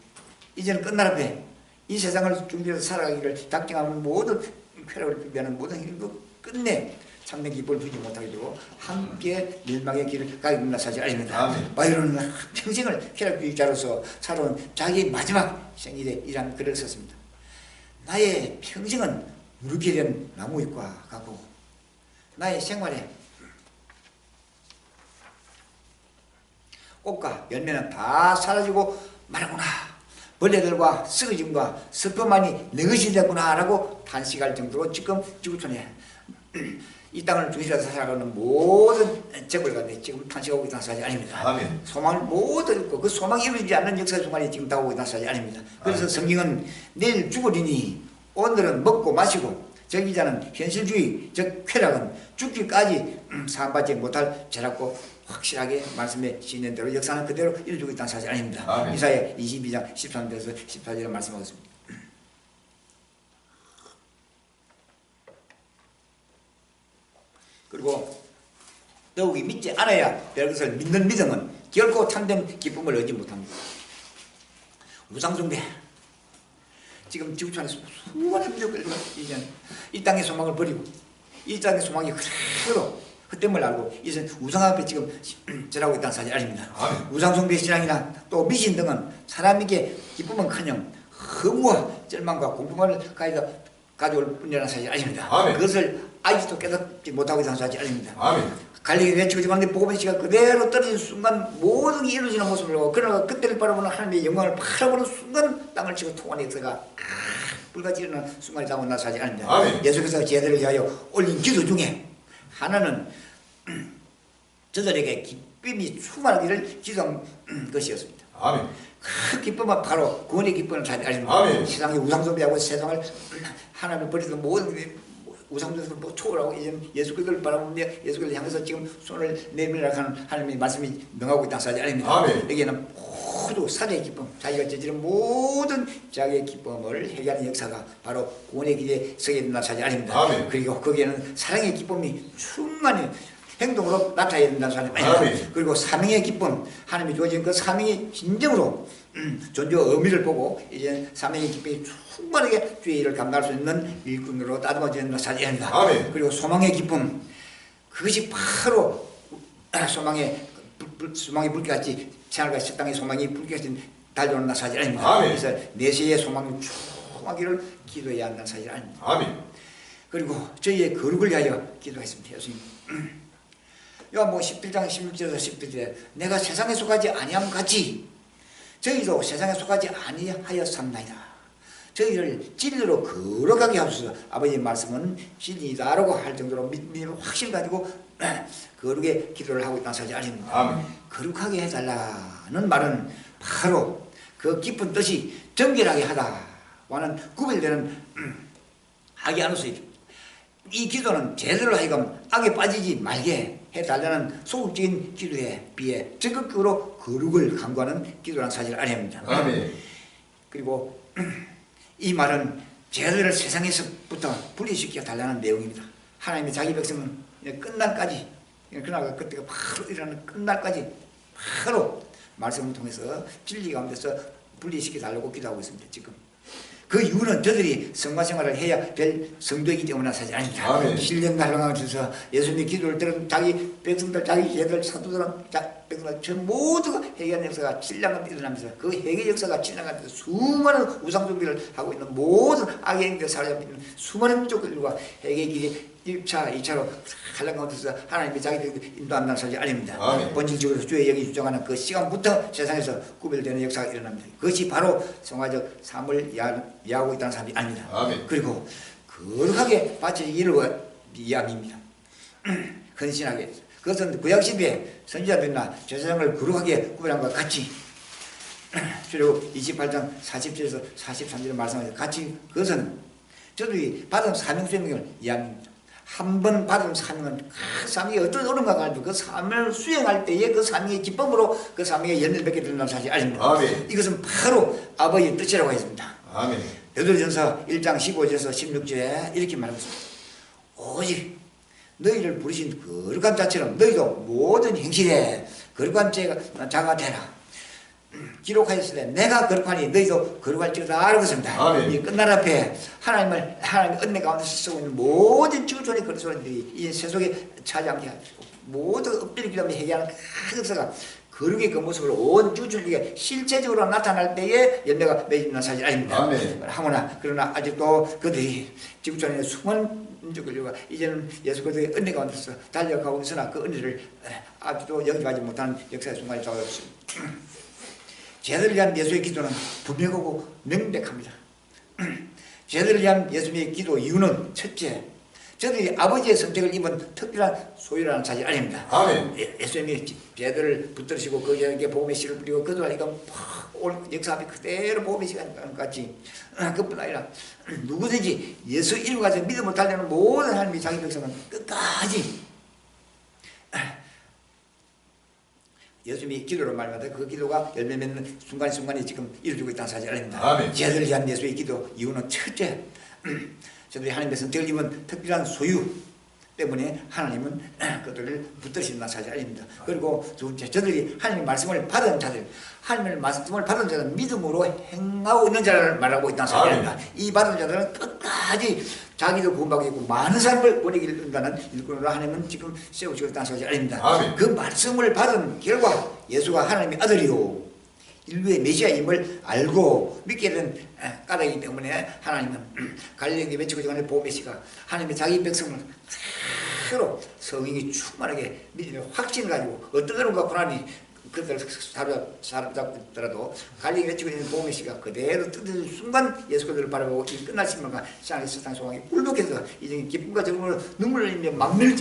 이제는 끝날 앞에 이 세상을 준비해서 살아가기를 작정하는 모든 쾌락을 준비하는 모든 힘도 끝내 참된 기쁨을 주지 못하게 되고 함께 멸망의 길을 가게 된다 사실 아닙니다. 바이런은 평생을 쾌락주의자로서 살아온 자기 마지막 생일에 이런 글을 썼습니다. 나의 평생은 무르게 된 나무잎과 같고 나의 생활에 꽃과 열매는 다 사라지고 말하구나. 벌레들과 썩어짐과 습도만이 내 것이 됐구나 라고 탄식할 정도로 지금 지구촌에 이 땅을 중심으로 살아가는 모든 재벌가들이 지금 탄식하고 있다는 사실이 아닙니다. 아멘. 소망을 모두 잃고 그 소망이 이루어지지 않는 역사 순간이 지금 다가오고 있다는 사실이 아닙니다. 그래서 성경은 내일 죽으리니 오늘은 먹고 마시고 저기자는 현실주의 즉 쾌락은 죽기까지 사함받지 못할 죄라고 확실하게 말씀해 주시는 대로 역사는 그대로 이루어지고 있다는 사실 아닙니다. 아멘. 이사야 22장 13절에서 14절에 말씀하고 있습니다. 그리고 더욱이 믿지 않아야 될 것을 믿는 믿음은 결코 참된 기쁨을 얻지 못합니다. 우상숭배 지금 지구촌에서 수많은 민족들이 이 땅의 소망을 버리고 이 땅의 소망이 그대로 헛됨을 알고 이제 우상 앞에 지금 절하고 있다는 사실 아닙니다. 우상숭배 신앙이나 또 미신 등은 사람에게 기쁨은커녕 허무와 절망과 공포만을 가져올 뿐이라는 사실 아닙니다. 그것을 아직도 깨닫지 못하고 있다는 사실 아닙니다. 갈릴리 외치고 지금 복음의 씨가 그대로 떨어진 순간 모든 게 이루어지는 모습을 보고 그러나 그때를 바라보는 하나님의 영광을 바라보는 순간 땅을 치고 통한 역사가 불같이 일어나는 순간이 다가온다는 사실 아닙니다. 예수께서 제자들을 위하여 올린 기도 중에 하나는 저들에게 기쁨이 충만하기를 기도한 것이었습니다. 그 기쁨은 바로 구원의 기쁨을 잘 알립니다. 세상의 우상숭배하고 세상을 하나님을 버리던 모든 우상숭배를 초월하고 이제 예수 그리스도를 바라보는데 예수 그리스도를 향해서 지금 손을 내밀라 하는 하나님의 말씀이 명하고 있다는 사실 아닙니다. 여기에는 모두 사자의 기쁨, 자기가 저지른 모든 자기의 기쁨을 해결하는 역사가 바로 구원의 길에 서게 된다는 사실 아닙니다. 그리고 거기에는 사랑의 기쁨이 충만히 행동으로 나타나야 된다는 사실 아닙니다. 그리고 사명의 기쁨, 하나님이 주어진 그 사명의 진정으로 존재와 의미를 보고 이제 사명의 기쁨이 충만하게 주의 일을 감당할 수 있는 일꾼으로 따듬어지는 사실이 아닙니다. 그리고 소망의 기쁨, 그것이 바로 소망의 불길같이 생활과 식당의 소망이 불길같이 달려오는 사실 아닙니다. 그래서 내세의 소망이 충만하기를 기도해야 한다는 사실 아닙니다. 그리고 저희의 거룩을 위하여 기도했습니다. 예수님. 요한복음 11장 16절에서 17절에 내가 세상에 속하지 아니함 같이 저희도 세상에 속하지 아니하였습나이다. 저희를 진리로 거룩하게 하소서. 아버지의 말씀은 진리다라고 할 정도로 믿음을 확실히 가지고 거룩의 기도를 하고 있다는 사실 아닙니다. 거룩하게 해달라는 말은 바로 그 깊은 뜻이 정결하게 하다와는 구별되는 하게 하는 수입니다. 이 기도는 제대로 하여금 악에 빠지지 말게 해달라는 소극적인 기도에 비해 적극적으로 거룩을 강구하는 기도라는 사실을 아닙니다. 그리고 이 말은 죄들을 세상에서부터 분리시켜 달라는 내용입니다. 하나님이 자기 백성은 끝날까지, 그러나 그때가 바로 일어나는 끝날까지 바로 말씀을 통해서 진리 가운데서 분리시켜 달라고 기도하고 있습니다. 지금 그 이유는 저들이 성가생활을 해야 될 성도이기 때문에 사실 아닙니다. 아멘. 신령 날랑을 주셔서 예수님의 기도를 들은 자기 백성들, 자기 제들, 사도들은 백성들 저 모두가 회개한 역사가 신령한 일어나면서 그 회개 역사가 지나가면서 수많은 우상숭배를 하고 있는 모든 악의 행위를 사로잡고 있는 수많은 민족들과 회개의 길이 1차, 2차로 갈란 가운데서 하나님이 자기들 인도한다는 사실이 아닙니다. 아멘. 본질적으로 주의 영이 주장하는 그 시간부터 세상에서 구별되는 역사가 일어납니다. 그것이 바로 성화적 삶을 이해하고 있다는 사람이 아닙니다. 아멘. 그리고 거룩하게 바쳐지기를 이야기입니다. 헌신하게. 그것은 구약시대에 선지자들이나 제사장을 거룩하게 구별한 것과 같이 출애굽 28장 47에서 43절에 말씀하신 같이 그것은 저들이 받은 사명 수행을 이야기합니다. 한 번 받은 사명은 그 사명이 어떤 어른가 가지고 그 사명을 수행할 때에 그 사명의 기쁨으로 그 사명의 열매를 맺게 된다는 사실이 아닙니다. 아멘. 이것은 바로 아버지의 뜻이라고 했습니다. 아멘. 베드로전서 1장 15절에서 16절에 이렇게 말하고 있습니다. 오직 너희를 부르신 거룩한 자처럼 너희도 모든 행실에 거룩한 자가 되라. 기록하였으되 내가 거룩하니 너희도 거룩할지어다 알고 있습니다. 아멘. 이 끝날 앞에 하나님의 은혜 가운데 쓰고 있는 모든 지구촌의 그리스도인들이 이 세속에 차지 않게 하시고 모든 엎드려 기도하며 회개하는 그 역사가 거룩의 그 모습을 온 지구촌에게 실제적으로 나타날 때에 열매가 맺는 사실이 아닙니다. 아멘. 하거나 그러나 아직도 그들이 지구촌의 수많은 민족들과 이제는 예수 그리스도의 은혜 가운데서 달려가고 있으나 그 은혜를 아직도 영접하지 못하는 역사의 순간이 다가왔습니다. 제들을 위한 예수의 기도는 분명하고 명백합니다. 제들을 위한 예수님의 기도 이유는 첫째, 저들이 아버지의 선택을 입은 특별한 소유라는 사실이 아닙니다. 아멘. 예수님이 제들을 붙들으시고 그에게 복음의 씨를 뿌리고 그들을 이거 역사 앞에 그대로 복음의 시간 같이 그뿐 아니라 누구든지 예수 이름 가지고 믿음을 달려는 모든 하나님의 자기 백성은 끝까지 예수님이 기도로 말마다 그 기도가 열매 맺는 순간순간이 지금 이루어지고 있다는 사실 아닙니다. 아멘. 제들을 위한 예수의 기도 이유는 첫째, 저들이 하나님의 선택을 입은 특별한 소유 때문에 하나님은 그들을 붙드신다는 사실 아닙니다. 그리고 두 번째, 저들이 하나님의 말씀을 받은 자들, 하나님의 말씀을 받은 자들은 믿음으로 행하고 있는 자를 말하고 있다는 사실 아닙니다. 이 받은 자들은 끝까지 자기도 구원받고 있고 많은 사람을 보내기를 이룬다는 일꾼으로 하나님은 지금 세우시고 있다는 사실 아닙니다. 아멘. 그 말씀을 받은 결과 예수가 하나님의 아들이요 인류의 메시아임을 알고 믿게 된 까닭이기 때문에 하나님은 갈릴리에 외치고 전에 보메시가 하나님의 자기 백성을 새로 성령이 충만하게 믿음의 확신을 가지고 어떤 사람을 갖고 나니 그들을 사로잡고 있더라도 갈릴리에 외치고 있는 보메시가 그대로 뜯어진 순간 예수 그들을 바라보고 이 끝날 신문과 세상 소망이 울lok해서 이제 기쁨과 즐거움으로 눈물을 흘리며 만면을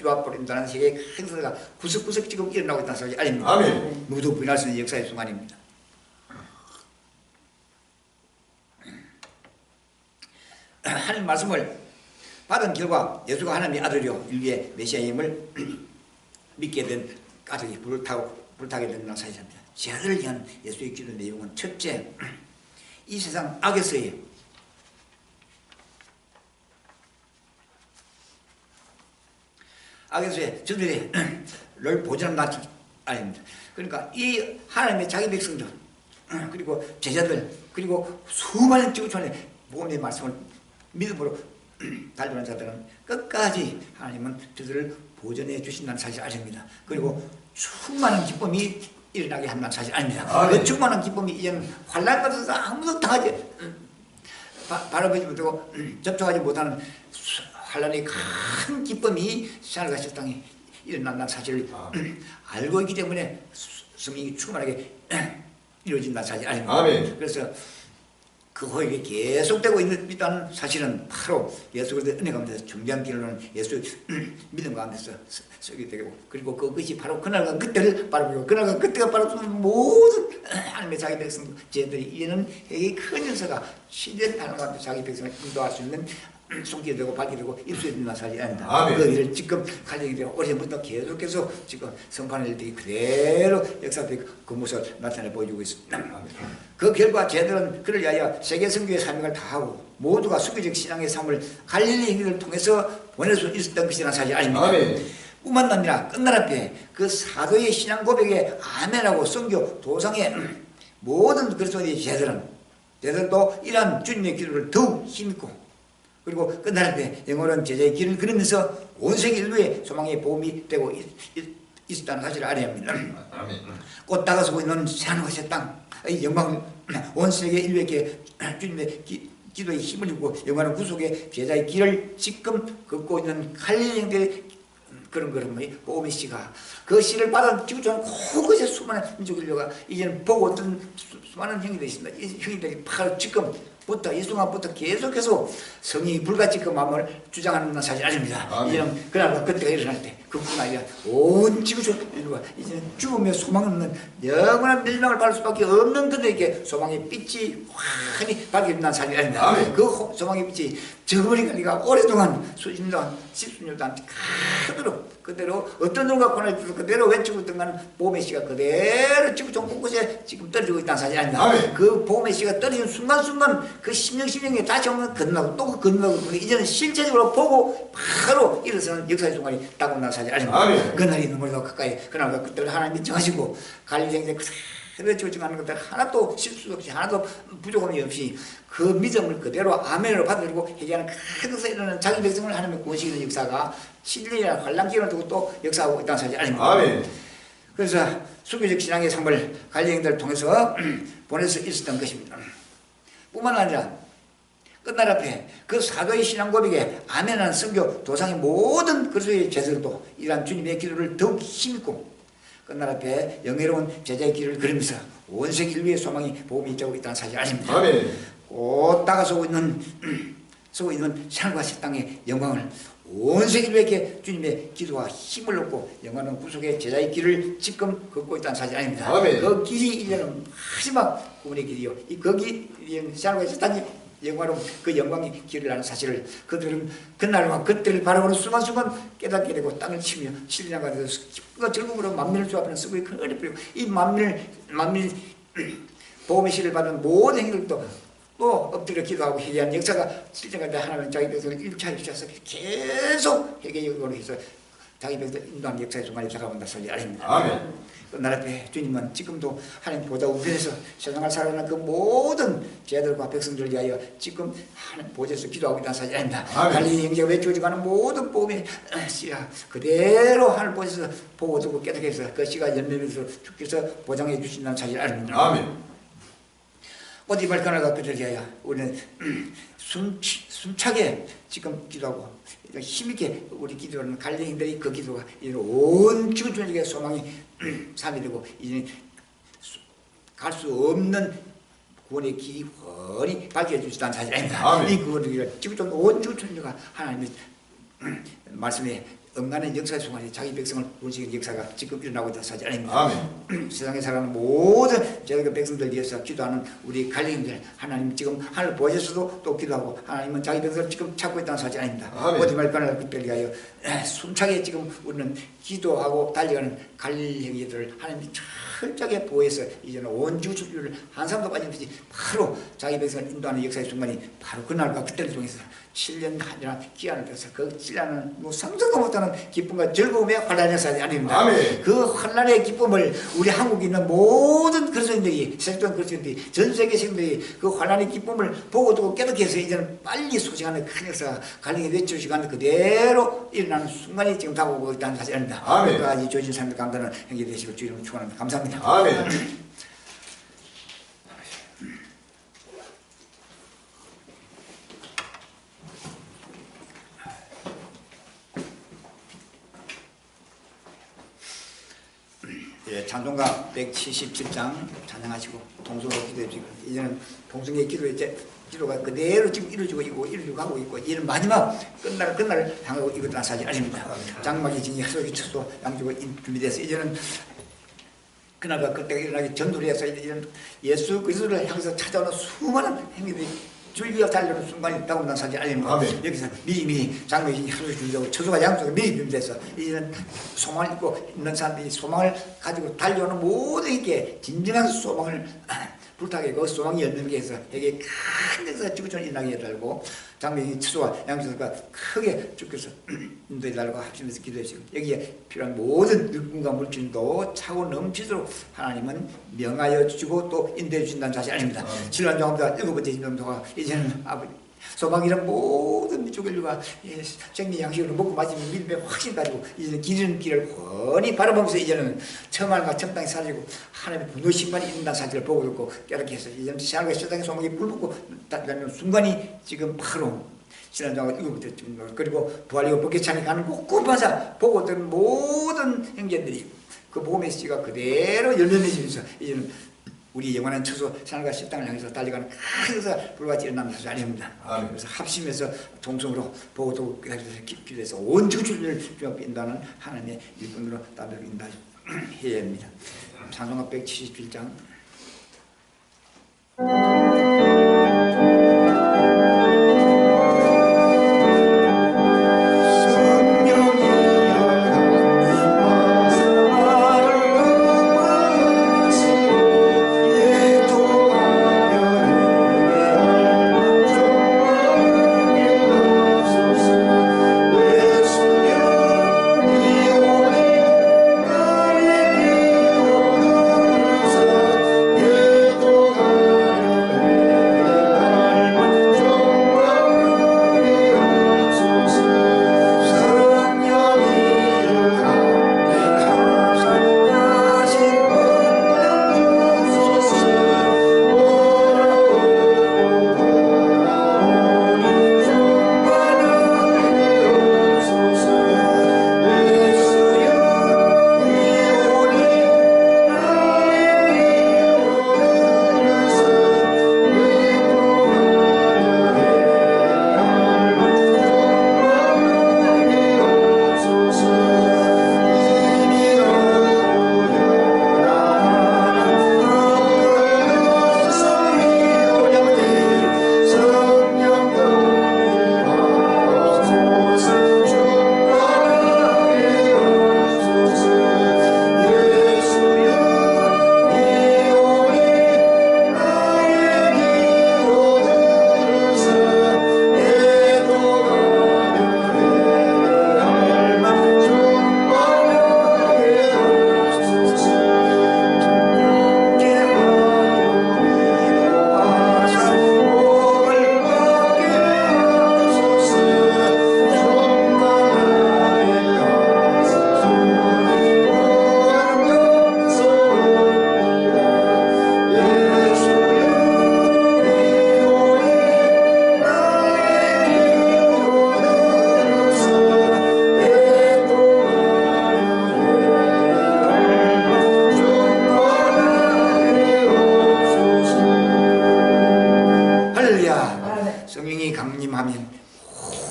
쪼아버린다는 세계의 행사가 구석구석 지금 일어나고 있다는 사실이 아닙니다. 아멘. 누구도 부인할 수 있는 역사의 순간입니다. 하나님 말씀을 받은 결과 예수가 하나님의 아들이요 인류의 메시아임을 믿게 된 까닭이 불타게 된다는 사실입니다. 제자들을 위한 예수의 기도 내용은 첫째, 이 세상 악에서의 저들이 를 보존한 낫 아닙니다. 그러니까 이 하나님의 자기 백성들 그리고 제자들 그리고 수많은 지구촌의 복음의 말씀을 믿음으로 달려오는 자들은 끝까지 하나님은 저들을 보존해 주신다는 사실 아닙니다. 그리고 수많은 기쁨이 일어나게 한다는 사실 아닙니다. 그 수많은 기쁨이 이제는 환난 같아서 아무도 당하지 바라보지 못하고 접촉하지 못하는 환난의 큰 기쁨이 하늘과 저 땅에 일어난다는 사실을 알고 있기 때문에 성령이 충만하게 이루어진다는 사실 아닙니다. 아멘. 그래서 그 호흡이 계속되고 있다는 사실은 바로 예수 그리스도의 은혜 가운데서 중대한 길로는 예수 믿음 가운데서 쓰게 되고 그리고 그것이 바로 그날과 그때를 바라보고 그날과 그때가 바라보는 모든 하나님의 자기 백성 제들이 이제는 이 큰 연서가 시대를 하는 가운데 자기 백성을 인도할 수 있는 손길이 되고 발길이 되고 입술이 있는 사실이 아닙니다. 아멘. 그 일을 지금 갈리게 되고 오래부터 계속해서 지금 성판의 일들이 그대로 역사의 그 모습을 나타내 보여주고 있습니다. 아멘. 그 결과 제들은 그를 위하여 세계 선교의 사명을 다하고 모두가 수교적 신앙의 삶을 갈릴리 행위를 통해서 보낼 수 있었던 것이라는 사실이 아닙니다. 아멘. 뿐만 아니라 끝날 앞에 그 사도의 신앙 고백에 아멘하고 선교 도상에 모든 그리스도인의 제자들도 이러한 주님의 기도를 더욱 힘있고 그리고 끝날 때 영원한 제자의 길을 걸으면서 온 세계 인류의 소망의 보험이 되고 있었다는 사실을 알아야 합니다. 꽃 다가서고 있는 새하늘과 새 땅의 영광을 온 세계 인류에게 주님의 기도의 힘을 주고 영원한 구속의 제자의 길을 지금 걷고 있는 갈릴리인들의 그런 보험의 씨가 그 씨를 받은 지구촌 곳곳에 수많은 민족 인류가 이제는 보고 어떤 수많은 형님들이 있습니다. 이 형님들이 바로 지금부터 이 순간부터 계속해서 성이 불같이 그 마음을 주장하는 사실 아닙니다. 이제는 그날과 그때가 일어날 때 그뿐 아니라 온 지구촌 인류가 이제는 죽음의 소망 없는 영원한 멸망을 받을 수밖에 없는 그들에게 소망의 빛이 환히 밝혀진다는 사실이 아닙니다. 그 소망의 빛이 저버린 관리가 오랫동안 수십 년 동안 10수년 동안 그대로 어떤 누가 권한을 그대로 외치고 있던 건 보험의 씨가 그대로 지구촌 곳곳에 지금 떨어지고 있다는 사실이 아닙니다. 그 보험의 씨가 떨어지는 순간순간 그 심령에 다시 한번 건너고 또 건너고 이제는 실제적으로 보고 바로 일어서는 역사의 순간이 다가온다는 사실이 아닙니다. 그날이 눈물도 가까이 그날과 그때를 하나님이 정하시고 갈릴리생에 그대로 조증하는 것들 하나도 실수 없이 하나도 부족함이 없이 그 믿음을 그대로 아멘으로 받아들이고 회개하는 그것에 이르는 자기 백성을 하나님의 구원시키는 역사가 7년이나 환란 기간을 두고 또 역사하고 있다는 사실이 아닙니다. 그래서 수교적 신앙의 삶을 갈릴리생들을 통해서 보낼 수 있었던 것입니다. 뿐만 아니라 끝날 앞에 그 사도의 신앙 고백에 아멘하는 선교 도상의 모든 그리스도의 제자들도 이러한 주님의 기도를 더욱 힘있고 끝날 앞에 영예로운 제자의 길을 걸으면서 온 세계 인류의 소망이 보험이 있다고 있다는 사실 아닙니다. 곧 다가서고 있는 하늘과 새 땅의 영광을 온 세계 인류에게 주님의 기도와 힘을 얻고 영원한 구속의 제자의 길을 지금 걷고 있다는 사실 아닙니다. 그 길이 이제는 마지막 구원의 길이요. 거기 하늘과 새 땅의 영광으로 그 영광의 길을 하는 사실을 그들은 그날과 그때를 바라보는 순간순간 깨닫게 되고 땅을 치며 7년간 되어서 기쁨과 즐거움으로 만민을 조합하는 수고의 큰 은혜를 뿌리고 이 만민 보험의 시를 받은 모든 행들도 또 엎드려 기도하고 회개한 역사가 실제가 하나님 자기 백성을 1차 2차에서 계속 회개적으로 해서 자기 백성을 인도하는 역사의 순간이 다가온다 소리 아닙니다. 끝날 앞에 주님은 지금도 하나님 보좌 우편에서 세상을 살아가는 그 모든 제자들과 백성들을 위하여 지금 하나님 보좌에서 기도하고 있다는 사실이 아닙니다. 갈릴리 형제가 외쳐지고 하는 모든 복음의 씨가 그대로 하늘 보좌에서 보고 듣고 깨닫게 해서 그 씨가 열매면서 주께서 보장해 주신다는 사실이 아닙니다. 어디 발견하가 그들 위하여 우리는 숨차게 지금 기도하고 힘있게 우리 기도하는 갈릴리인들이 그 기도가 온 지구촌에게 소망이 삶이 되고 이제 갈 수 없는 구원의 길이 훤히 밝혀져 주시다는 사실이 아닙니다. 이 구원의 길을 지구촌 온 지구촌에가 하나님의 말씀에 응가는 역사 순간에 자기 백성을 구원시키는 역사가 지금 일어나고 있다는 사실 아닙니다. 세상에 살아가는 모든 제가 백성들 위해서 기도하는 우리 갈릴리인들 하나님 지금 하늘 보좌에서도 또 기도하고 하나님은 자기 백성을 지금 찾고 있다는 사실 아닙니다. 어디 말까나 그때 위하여 숨차게 지금 우리는 기도하고 달려가는 갈릴리 형제들을 하나님이 철저하게 보호해서 이제는 온 지구촌을 한 사람도 빠짐없이 바로 자기 백성을 인도하는 역사의 순간이 바로 그날과 그때를 통해서 7년 한이나 기한을 둬서 그 7년은 뭐 상상도 못하는 기쁨과 즐거움의 환란의 사이 아닙니다. 그 환란의 기쁨을 우리 한국에 있는 모든 그리스도인들이 세계적인 그리스도인들이 전 세계 시민들이 그 환란의 기쁨을 보고 두고 깨닫게 해서 이제는 빨리 소식하는 큰 역사가 갈릴리 외출 시간 그대로 일어나는 순간이 지금 다가오고 있다는 사실 아닙니다. 그러니까 이 조진 삶의 강단은 행해 되시고 주님을 축원합니다. 감사합니다. 찬송가 177장 찬양하시고 동성으로 기도해 주시고 이제는 동성의 기도가 그대로 지금 이루어지고 가고 있고 이제는 마지막 끝날을 향하고 이것도 사실 아닙니다. 장막이 지금 약속이 쳐서 양쪽으로 준비돼서 이제는 그날과 그때가 일어나기 전후로 해서 이제는 예수 그리스도를 향해서 찾아오는 수많은 행위들이 줄기가 달려오는 순간이 있다고 난 사실 아닙니다. 여기서 미리 장로이 하루 주려고 처소가 양쪽에 미리 준비돼서 이제는 소망을 입고 있는 사람들이 소망을 가지고 달려오는 모든 이게 진정한 소망을 불타게 그 소망이 열는 게 있어. 여기 큰 데서 지구촌 인하게 달고 장면이 추수와 양수가 크게 죽여서 인도에 달고 합심해서 기도해주고 여기에 필요한 모든 일꾼과 물질도 차고 넘치도록 하나님은 명하여 주시고 또 인도해 주신다는 사실 아닙니다. 신랑정합니다. 7번째 신랑정합 이제는 아버지 소망이란 모든 민족 인류가 생리 양식으로 먹고 마시면 믿음에 확신 가지고 이제는 기르는 길을 훤히 바라보면서 이제는 청하늘과 청땅이 사라지고 하나님의 분노 심판이 있는 사실을 보고 있고 깨닫게 해서 이제는 신앙과 세상의 소망이 불붙고 따뜻한 순간이 지금 바로 신앙정합 7번째 그리고 부활이고 복개찬이 가는 꼼꼼하사 보고 있던 모든 행전들이 그 복음의 씨가 그대로 열매맺으면서 이제는 우리 영원한 처소 하늘과 시 땅을 향해서 달려가는 큰 역사가 불같이 일어나는 사실 아닙니다. 그래서 합심해서 동성으로 보고도 기도해서 온 지구를 인도하는 하나님의 일꾼으로 따르고 인도해야 합니다. 찬송가 177장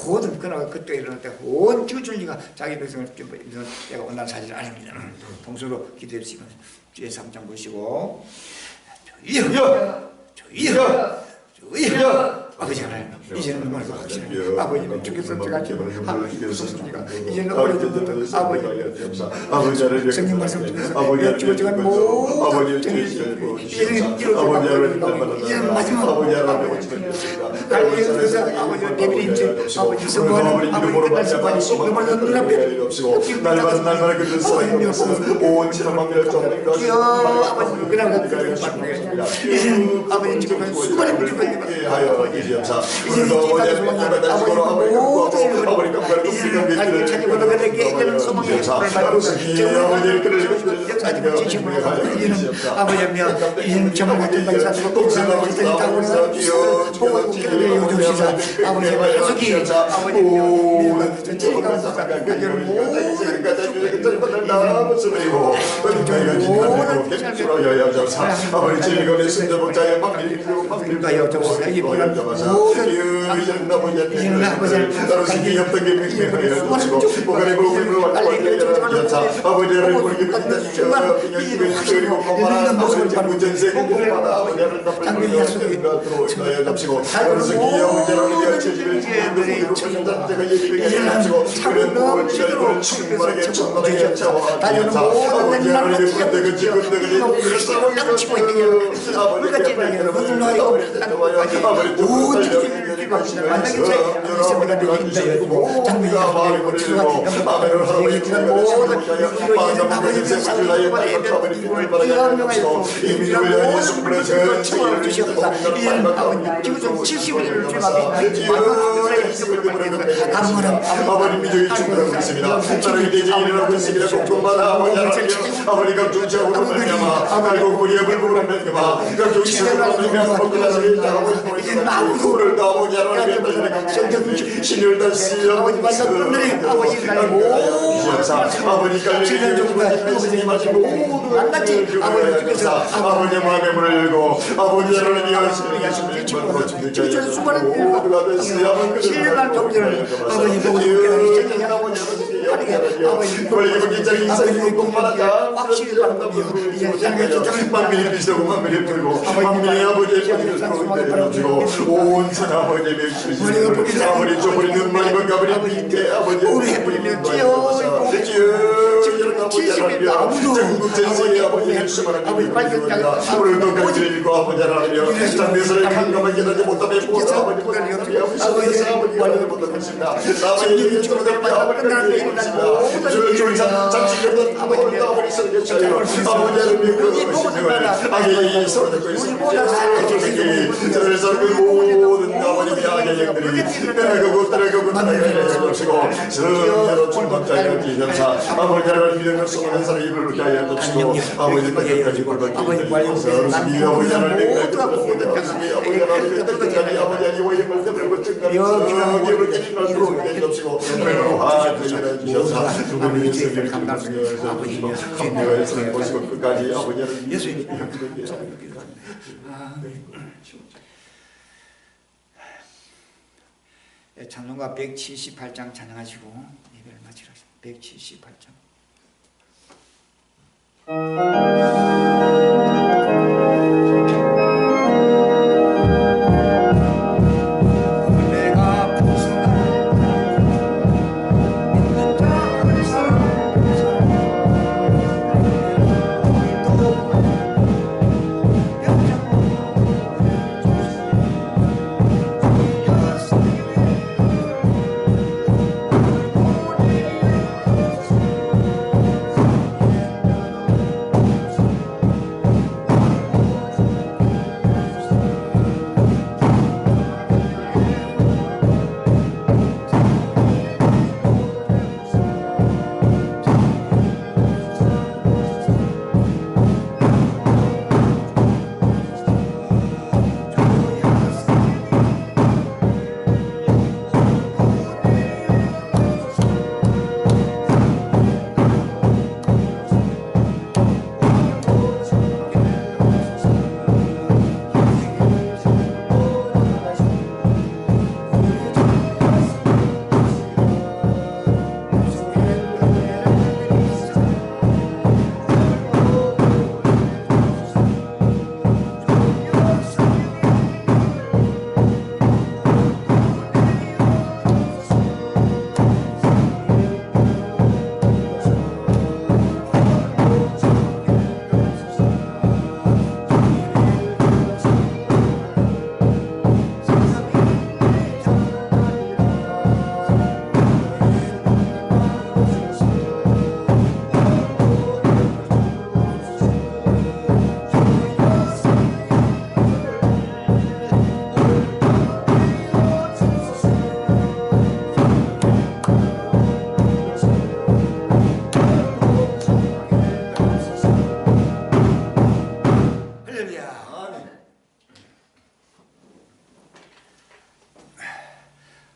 모든 그나마 그때 일어날 때 온 지구전리가 자기 백성을 때가 온다는 사실을 아닙니다. 동서로 기도해 주시면 주의 3장 보시고 주여 아버지 하나님 이제는 너무나도 확실합니다. 아버지는 주께서 제가 무섭습니까? 이제는 어려워집니다. 아버지 성령 말씀 중에서 주어져가 모든 이제는 이제는 마지막 갈릴리에서 아버지 데빌의 힘써 아버지 성부하는 아버지 끝날 순간이 너무나 눈앞에 날마다 그런 사랑이 온 지상만별 정리가 아버지 그나마 이제는 아버지 지금 수많은 부족한 하여 이제사 오늘도 아버지 감사를 이제는 찾아보다 그에게 이제는 소망이 아버지며 이제는 정말 같은 날 사주고 동생하고 있으니 다운에서 보고 기도를 요주시사 아버지의 하숙이 아버지며 전체가 아버지 즐거운 승자복자의 불가여 정수가 이 불안 이제는 아버지 따로 신경이 없던 게 맹맹하여 주시고 그리고 우리를 완전히 아버지를 우리에게 주셔서 그리고 고마운 아버지 문전세 공부마다 아버지를 납을 들어오시고 잡시고 그래서 기여 문제로 우리가 제집을 지키고 아버지가 예비하게 하시고 우리는 모든 시간을 충만하게 채워 주옵소서. 아버지 하나님의 군대가 지금대가 우리를 싸우게 하시고 아버지 하나님의 아버님 미적이 충분하고 있습니다. 나라의 대제인을 하고 있습니다. 걱정마다 아버지 하나님 아버지가 존재하고 말미암아 그리고 우리의 불법을 말미암아 각종 이스라엘을 말미암아 먹고나서를 당하고 있는 오늘도 아버지 하나님 신을 다시 아버지 만났던 아버지가 예수님 하시고 모든 아버지 마음의 문을 열고 아버지 하나님이 하시는 예수님만으로 주님께 모두가 됐으면 신뢰할 정도를 아버지 보고 그리고 굉장히 인생이 공부하자 확실히 만민이 비시고 만민이 풀고 만민의 아버지의 것을 주고 온 세상 아버지의 맥주시고 아버지 저버리는 말과 가버리 밑에 아버지 우리 뿌리면 뛰어 전국 전세의 아버지의 말씀을 하나님 오늘도 같이 읽고 아버지 하나님 장대설을 강감하게 하지 못하면 보사 아버지 아버지 못하겠습니다. 아버지 주님의 아버지 주님 잠시 아버지 설계차요 아버지 하나님 그 신령을 악의 서로 듣고 있습니다. 그래서 그 모든 아버지의 악의 영들이 떠나가고 떠나시고 성령으로 충만자여 기념사 아버지 하나님 믿음을 쏟아낸 사람이 입을 그렇게 하여 주시고 아버지 끝까지 굴받게 해주시고 아버지 하나님 아버지 하나님 끝까지 아버지 하나님 힘을 내버리고 증가하시고 기업을 깨지고 들어오게 해주시고 그리고 하나님 주셔서 주님의 성령을 감당하시고 감당하여 서는 보시고 끝까지 아버지 하나님 예수님 찬송가 178장 찬양하시고 예배를 마치라. 178장.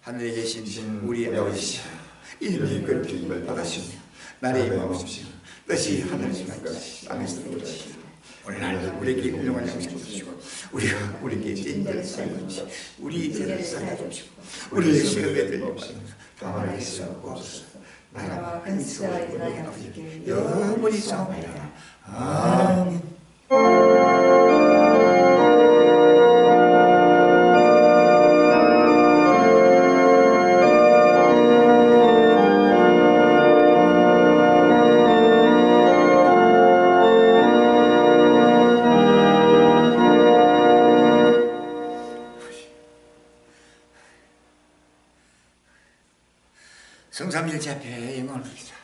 하늘에 계신 우리 아버지 이름이 그리스도를 받으시며 나의 마음없이 뜻이 하늘에서 땅에서 이루어지시오. 오늘날 우리에게 훌륭한 양식을 주시고 우리에게 찐들을 쌓여주시고 우리 죄를 쌓여주시고 우리의 시험에 들려 당하게 하옵소서. 나라와 근수와 인하여 아버지께 영원히 싸움하리라. 아멘. 성삼일체 앞에 영광을 드리자.